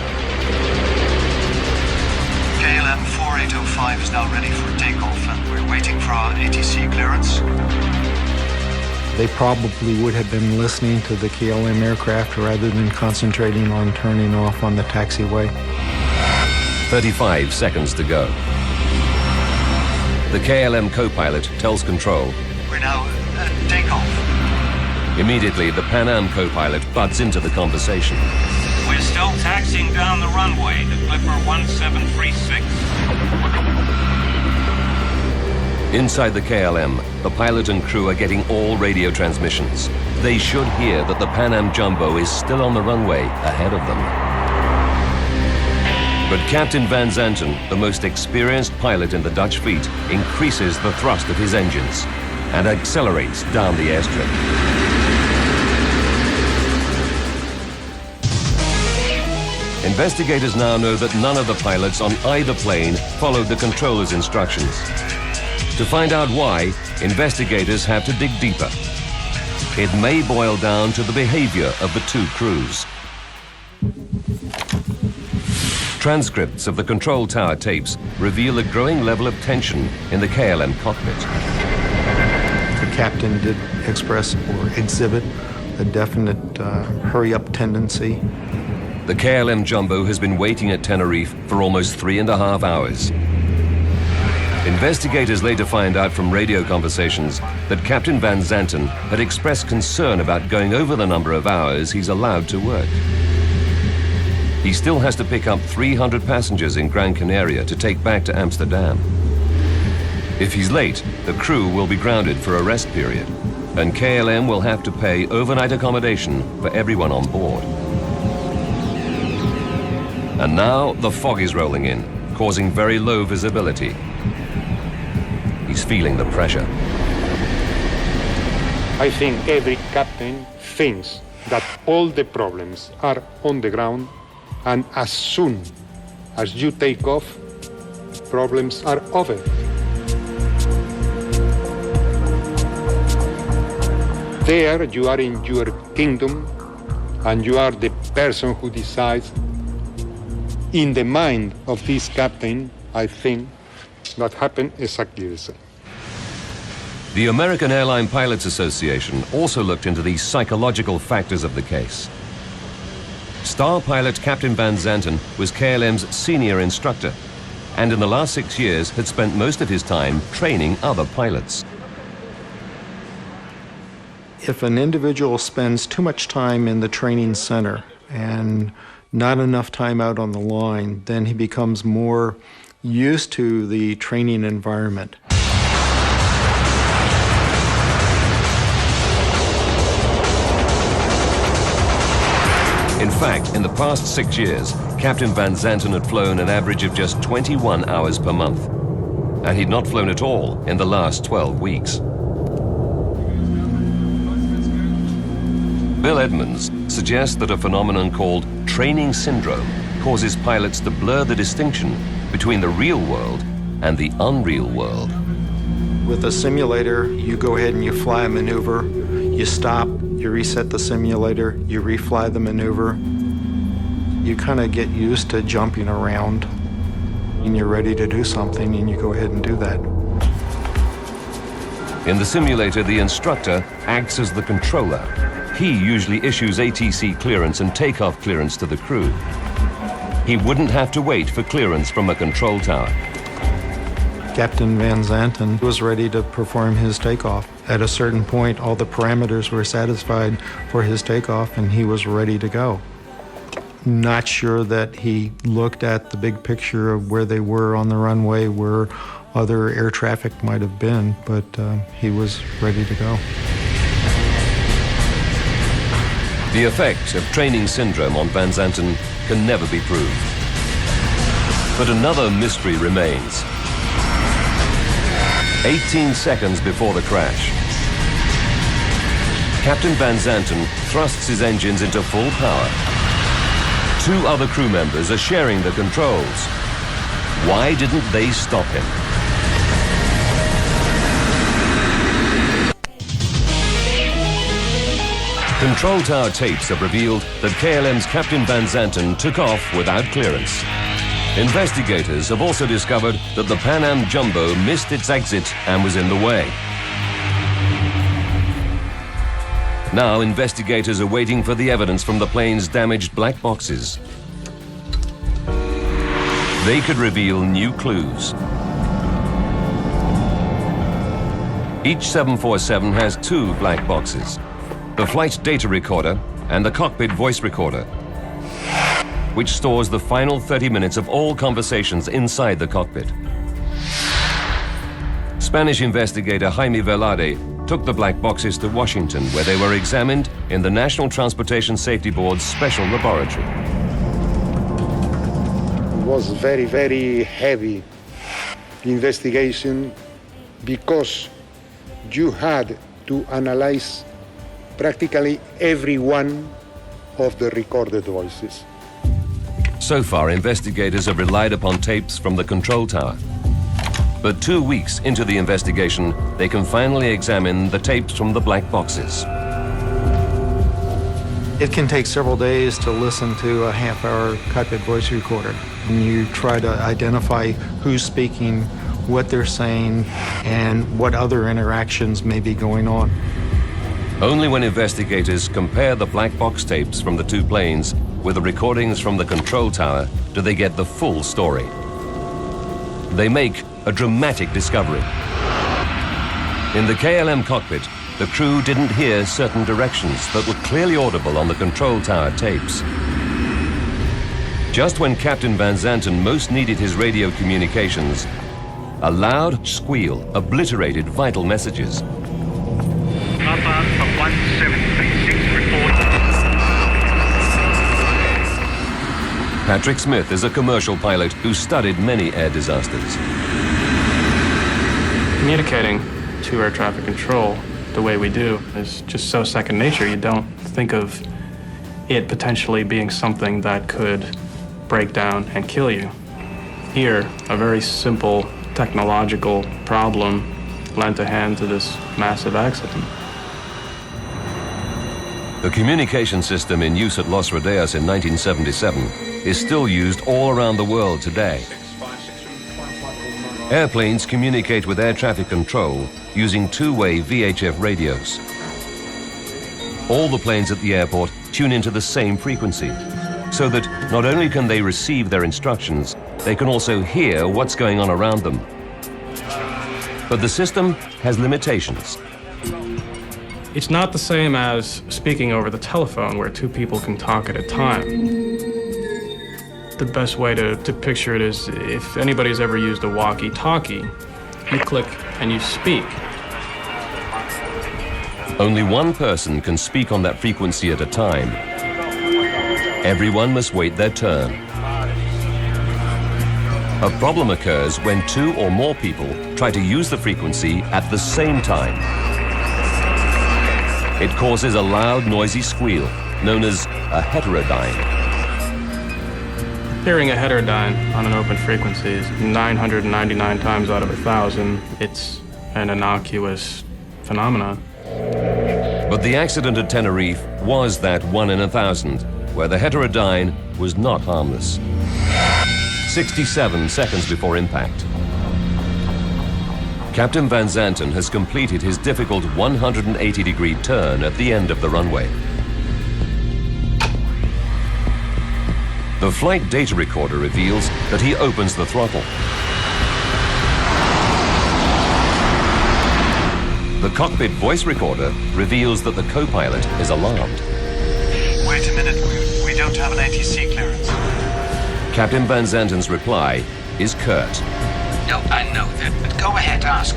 KLM 4805 is now ready for takeoff and we're waiting for our ATC clearance. They probably would have been listening to the KLM aircraft rather than concentrating on turning off on the taxiway. 35 seconds to go. The KLM co-pilot tells control, "We're now at takeoff." Immediately, the Pan Am co-pilot butts into the conversation. We're still taxiing down the runway to Clipper 1736. Inside the KLM, the pilot and crew are getting all radio transmissions. They should hear that the Pan Am Jumbo is still on the runway ahead of them. But Captain Van Zanten, the most experienced pilot in the Dutch fleet, increases the thrust of his engines and accelerates down the airstrip. Investigators now know that none of the pilots on either plane followed the controller's instructions. To find out why, investigators have to dig deeper. It may boil down to the behavior of the two crews. Transcripts of the control tower tapes reveal a growing level of tension in the KLM cockpit. The captain did express or exhibit a definite hurry-up tendency. The KLM Jumbo has been waiting at Tenerife for almost 3.5 hours. Investigators later find out from radio conversations that Captain Van Zanten had expressed concern about going over the number of hours he's allowed to work. He still has to pick up 300 passengers in Gran Canaria to take back to Amsterdam. If he's late, the crew will be grounded for a rest period, and KLM will have to pay overnight accommodation for everyone on board. And now the fog is rolling in, causing very low visibility. He's feeling the pressure. I think every captain thinks that all the problems are on the ground, and as soon as you take off, problems are over. There you are in your kingdom, and you are the person who decides. In the mind of this captain, I think that happened exactly the same. The American Airline Pilots Association also looked into the psychological factors of the case. Star pilot Captain Van Zanten was KLM's senior instructor, and in the last 6 years had spent most of his time training other pilots. If an individual spends too much time in the training center and not enough time out on the line, then he becomes more used to the training environment. In fact, in the past 6 years, Captain Van Zanten had flown an average of just 21 hours per month, and he'd not flown at all in the last 12 weeks. Bill Edmonds suggests that a phenomenon called training syndrome causes pilots to blur the distinction between the real world and the unreal world. With a simulator, you go ahead and you fly a maneuver, you stop, you reset the simulator, you refly the maneuver. You kind of get used to jumping around, and you're ready to do something, and you go ahead and do that. In the simulator, the instructor acts as the controller. He usually issues ATC clearance and takeoff clearance to the crew. he wouldn't have to wait for clearance from a control tower. Captain Van Zanten was ready to perform his takeoff. At a certain point, all the parameters were satisfied for his takeoff, and he was ready to go. Not sure that he looked at the big picture of where they were on the runway, where other air traffic might have been, but he was ready to go. The effect of training syndrome on Van Zanten can never be proved. But another mystery remains. 18 seconds before the crash, Captain Van Zanten thrusts his engines into full power. 2 other crew members are sharing the controls. Why didn't they stop him? Control tower tapes have revealed that KLM's Captain Van Zanten took off without clearance. Investigators have also discovered that the Pan Am Jumbo missed its exit and was in the way. Now investigators are waiting for the evidence from the plane's damaged black boxes. They could reveal new clues. Each 747 has 2 black boxes, the flight data recorder and the cockpit voice recorder, which stores the final 30 minutes of all conversations inside the cockpit. Spanish investigator Jaime Velarde took the black boxes to Washington, where they were examined in the National Transportation Safety Board's special laboratory. It was very, very heavy investigation because you had to analyze practically every one of the recorded voices. So far, investigators have relied upon tapes from the control tower. But 2 weeks into the investigation, they can finally examine the tapes from the black boxes. It can take several days to listen to a half-hour cockpit voice recorder. And you try to identify who's speaking, what they're saying, and what other interactions may be going on. Only when investigators compare the black box tapes from the 2 planes with the recordings from the control tower do they get the full story. They make a dramatic discovery. In the KLM cockpit, the crew didn't hear certain directions that were clearly audible on the control tower tapes. Just when Captain Van Zanten most needed his radio communications, a loud squeal obliterated vital messages. Papa for 1736 report. Patrick Smith is a commercial pilot who studied many air disasters. Communicating to air traffic control the way we do is just so second nature. You don't think of it potentially being something that could break down and kill you. Here, a very simple technological problem lent a hand to this massive accident. The communication system in use at Los Rideos in 1977 is still used all around the world today. Airplanes communicate with air traffic control using 2-way VHF radios. All the planes at the airport tune into the same frequency, so that not only can they receive their instructions, they can also hear what's going on around them. But the system has limitations. It's not the same as speaking over the telephone where 2 people can talk at a time. The best way to picture it is if anybody's ever used a walkie-talkie, you click and you speak. Only one person can speak on that frequency at a time. Everyone must wait their turn. A problem occurs when 2 or more people try to use the frequency at the same time. It causes a loud, noisy squeal, known as a heterodyne. Hearing a heterodyne on an open frequency is 999 times out of 1,000. It's an innocuous phenomenon. But the accident at Tenerife was that 1 in 1,000, where the heterodyne was not harmless. 67 seconds before impact. Captain Van Zanten has completed his difficult 180-degree turn at the end of the runway. The flight data recorder reveals that he opens the throttle. The cockpit voice recorder reveals that the co-pilot is alarmed. Wait a minute, we don't have an ATC clearance. Captain Van Zanten's reply is curt. No, I know that, but go ahead, ask.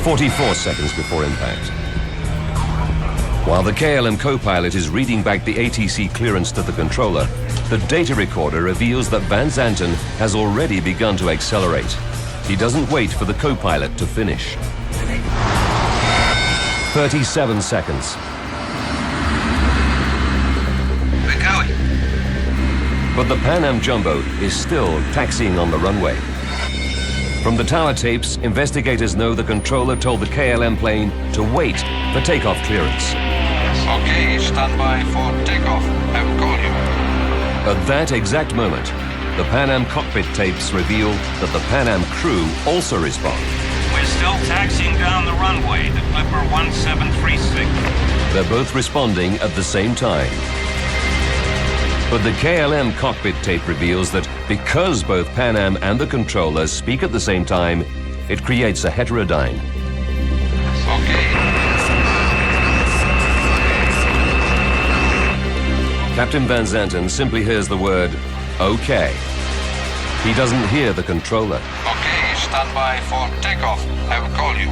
44 seconds before impact. While the KLM co-pilot is reading back the ATC clearance to the controller, the data recorder reveals that Van Zanten has already begun to accelerate. He doesn't wait for the co-pilot to finish. 37 seconds. We're going. But the Pan Am Jumbo is still taxiing on the runway. From the tower tapes, investigators know the controller told the KLM plane to wait for takeoff clearance. Okay, stand by for takeoff. I will call you. At that exact moment, the Pan Am cockpit tapes reveal that the Pan Am crew also respond. We're still taxiing down the runway, the Clipper 1736. They're both responding at the same time. But the KLM cockpit tape reveals that because both Pan Am and the controller speak at the same time, it creates a heterodyne. Okay. Captain Van Zanten simply hears the word, okay. He doesn't hear the controller. Okay, stand by for takeoff. I will call you.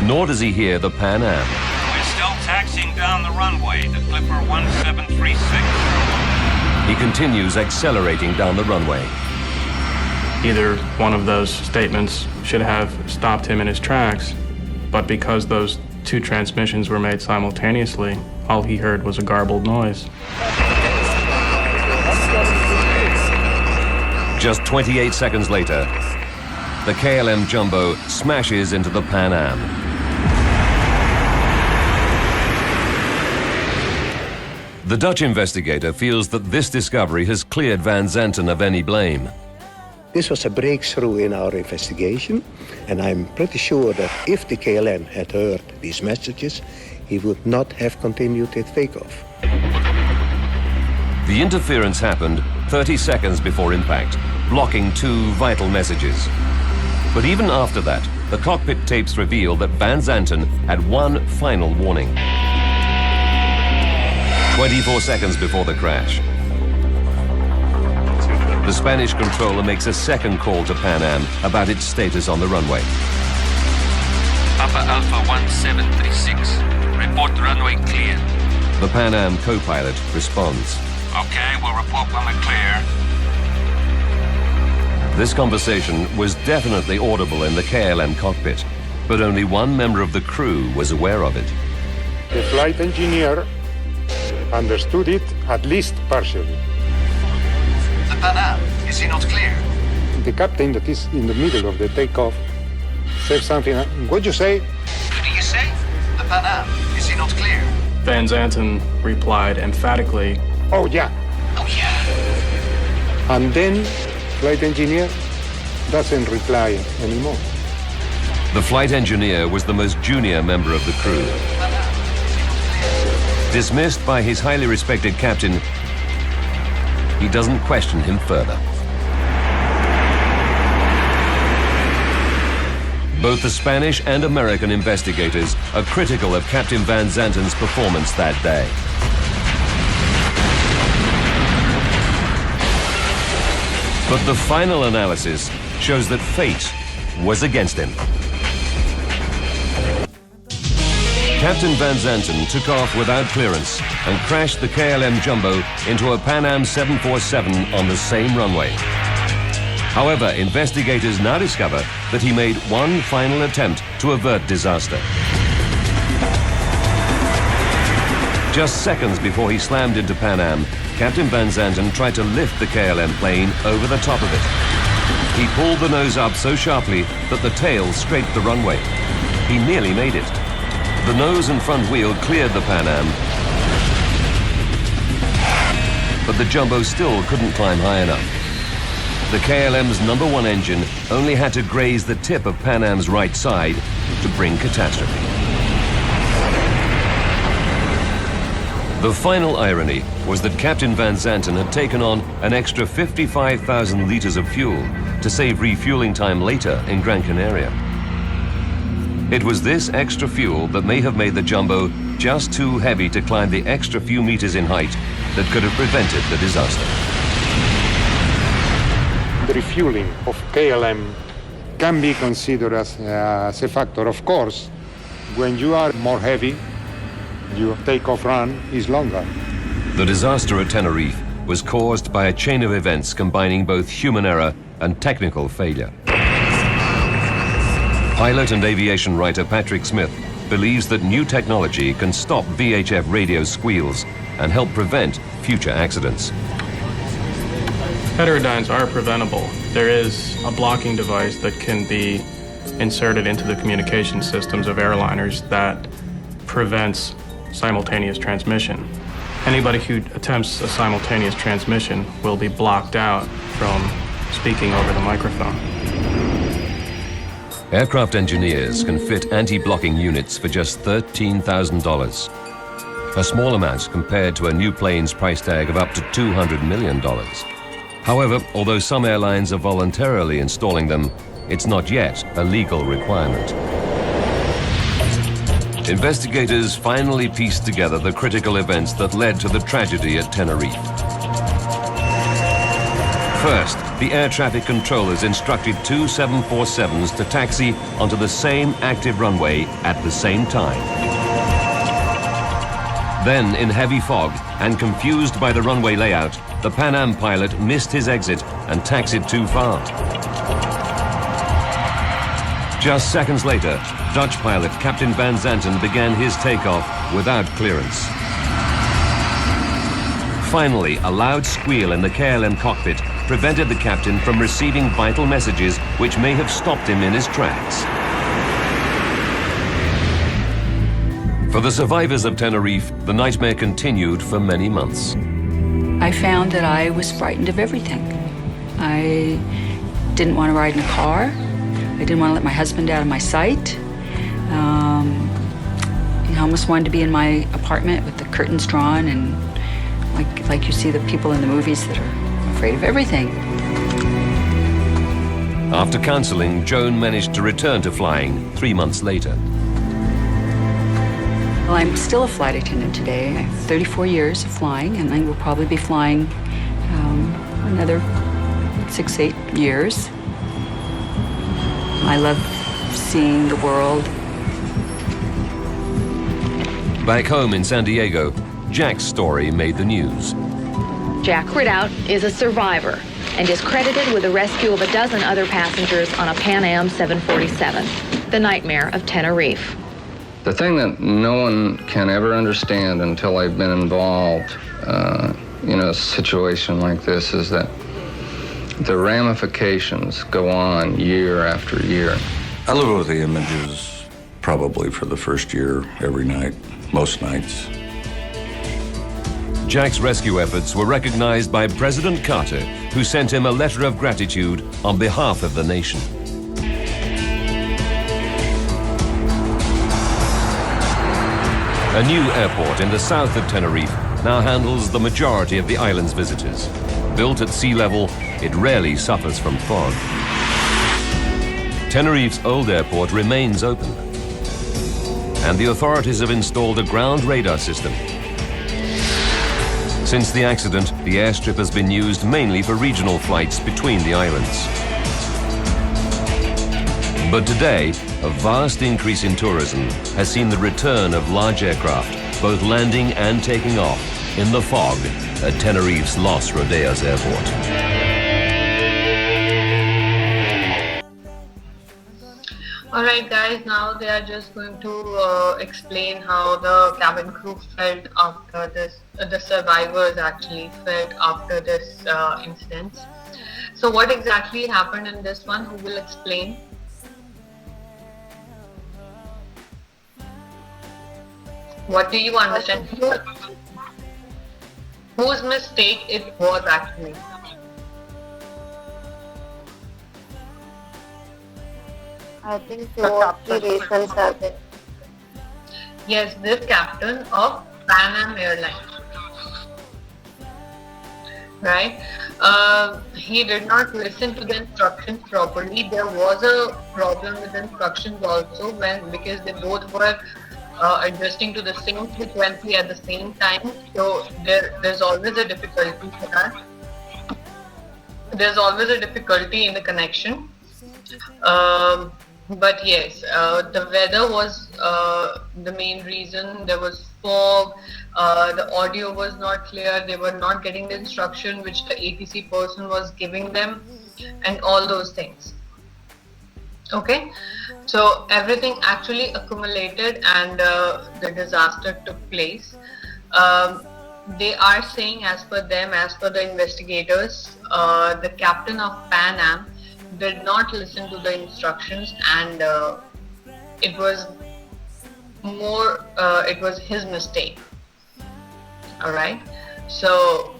Nor does he hear the Pan Am. We're still taxiing down the runway, the Clipper 1736. He continues accelerating down the runway. Either one of those statements should have stopped him in his tracks, but because those two transmissions were made simultaneously, all he heard was a garbled noise. Just 28 seconds later, the KLM Jumbo smashes into the Pan Am. The Dutch investigator feels that this discovery has cleared Van Zanten of any blame. This was a breakthrough in our investigation, and I'm pretty sure that if the KLM had heard these messages, he would not have continued his takeoff. The interference happened 30 seconds before impact, blocking two vital messages. But even after that, the cockpit tapes reveal that Van Zanten had one final warning. 24 seconds before the crash. The Spanish controller makes a second call to Pan Am about its status on the runway. Papa Alpha 1736. Report runway clear. The Pan Am co-pilot responds. Okay, we'll report when we're clear. This conversation was definitely audible in the KLM cockpit, but only one member of the crew was aware of it. The flight engineer understood it, at least partially. The Pan Am, is he not clear? The captain that is in the middle of the takeoff said something. What'd you say? What do you say? The Pan Am, is he not clear? Van Zanten replied emphatically, Oh, yeah. Oh, yeah. And then flight engineer doesn't reply anymore. The flight engineer was the most junior member of the crew. Dismissed by his highly respected captain, he doesn't question him further. Both the Spanish and American investigators are critical of Captain Van Zanten's performance that day. But the final analysis shows that fate was against him. Captain Van Zanten took off without clearance and crashed the KLM Jumbo into a Pan Am 747 on the same runway. However, investigators now discover that he made one final attempt to avert disaster. Just seconds before he slammed into Pan Am, Captain Van Zanten tried to lift the KLM plane over the top of it. He pulled the nose up so sharply that the tail scraped the runway. He nearly made it. The nose and front wheel cleared the Pan Am, but the Jumbo still couldn't climb high enough. The KLM's #1 engine only had to graze the tip of Pan Am's right side to bring catastrophe. The final irony was that Captain Van Zanten had taken on an extra 55,000 liters of fuel to save refueling time later in Gran Canaria. It was this extra fuel that may have made the jumbo just too heavy to climb the extra few meters in height that could have prevented the disaster. The refueling of KLM can be considered as a factor. Of course, when you are more heavy, your takeoff run is longer. The disaster at Tenerife was caused by a chain of events combining both human error and technical failure. Pilot and aviation writer Patrick Smith believes that new technology can stop VHF radio squeals and help prevent future accidents. Heterodynes are preventable. There is a blocking device that can be inserted into the communication systems of airliners that prevents simultaneous transmission. Anybody who attempts a simultaneous transmission will be blocked out from speaking over the microphone. Aircraft engineers can fit anti-blocking units for just $13,000. A small amount compared to a new plane's price tag of up to $200 million. However, although some airlines are voluntarily installing them, it's not yet a legal requirement. Investigators finally pieced together the critical events that led to the tragedy at Tenerife. First, the air traffic controllers instructed two 747s to taxi onto the same active runway at the same time. Then, in heavy fog and confused by the runway layout, the Pan Am pilot missed his exit and taxied too far. Just seconds later, Dutch pilot Captain Van Zanten began his takeoff without clearance. Finally, a loud squeal in the KLM cockpit prevented the captain from receiving vital messages which may have stopped him in his tracks. For the survivors of Tenerife, the nightmare continued for many months. I found that I was frightened of everything. I didn't want to ride in a car. I didn't want to let my husband out of my sight. I almost wanted to be in my apartment with the curtains drawn and like you see the people in the movies that are afraid of everything. After counseling, Joan managed to return to flying 3 months later. Well, I'm still a flight attendant today. I have 34 years of flying, and I will probably be flying another 6-8 years. I love seeing the world. Back home in San Diego, Jack's story made the news. Jack Ridout is a survivor and is credited with the rescue of a dozen other passengers on a Pan Am 747, the nightmare of Tenerife. The thing that no one can ever understand until they've been involved in a situation like this is that the ramifications go on year after year. I live with the images probably for the first year, every night, most nights. Jack's rescue efforts were recognized by President Carter, who sent him a letter of gratitude on behalf of the nation. A new airport in the south of Tenerife now handles the majority of the island's visitors. Built at sea level, it rarely suffers from fog. Tenerife's old airport remains open, and the authorities have installed a ground radar system. Since the accident, the airstrip has been used mainly for regional flights between the islands. But today, a vast increase in tourism has seen the return of large aircraft, both landing and taking off, in the fog at Tenerife's Los Rodeos Airport. Alright guys, now they are just going to explain how the cabin crew felt after this, the survivors actually felt after this incident. So what exactly happened in this one, who will explain? What do you understand? Whose mistake it was actually? I think two or three reasons have been. Yes, this captain of Pan Am Airlines. Right? He did not listen to the instructions properly. There was a problem with the instructions also because they both were adjusting to the same frequency at the same time. So there's always a difficulty for that. There's always a difficulty in the connection. But yes, the weather was the main reason. There was fog, the audio was not clear, they were not getting the instruction which the ATC person was giving them, and all those things. Okay, so everything actually accumulated and the disaster took place. They are saying, as per them, as per the investigators, the captain of Pan Am did not listen to the instructions, and it was his mistake. All right, so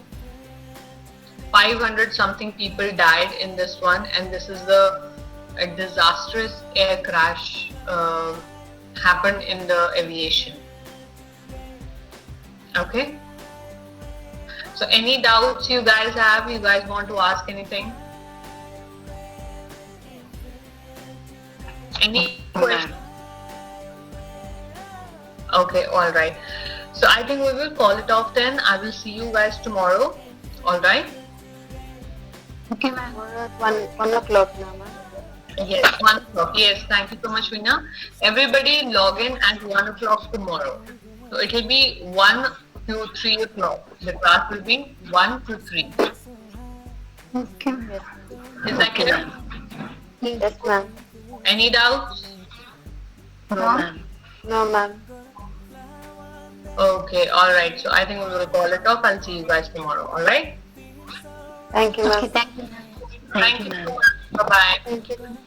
500 something people died in this one, and this is a disastrous air crash happened in the aviation. Okay, so any doubts you guys have? You guys want to ask anything? Any questions? Okay, all right. So I think we will call it off then. I will see you guys tomorrow. All right? Okay, ma'am. 1 o'clock now, ma'am. Yes, 1 o'clock. Yes, thank you so much, Veena. Everybody log in at 1 o'clock tomorrow. So it will be 1 to 3 o'clock. The class will be 1 to 3. Okay. Is that clear? Yes, ma'am. Any doubts? No, ma'am. No, ma'am. Okay, all right. So I think we will call it off. I'll see you guys tomorrow. All right? Thank you, ma'am. Thank you. Bye-bye. Thank you.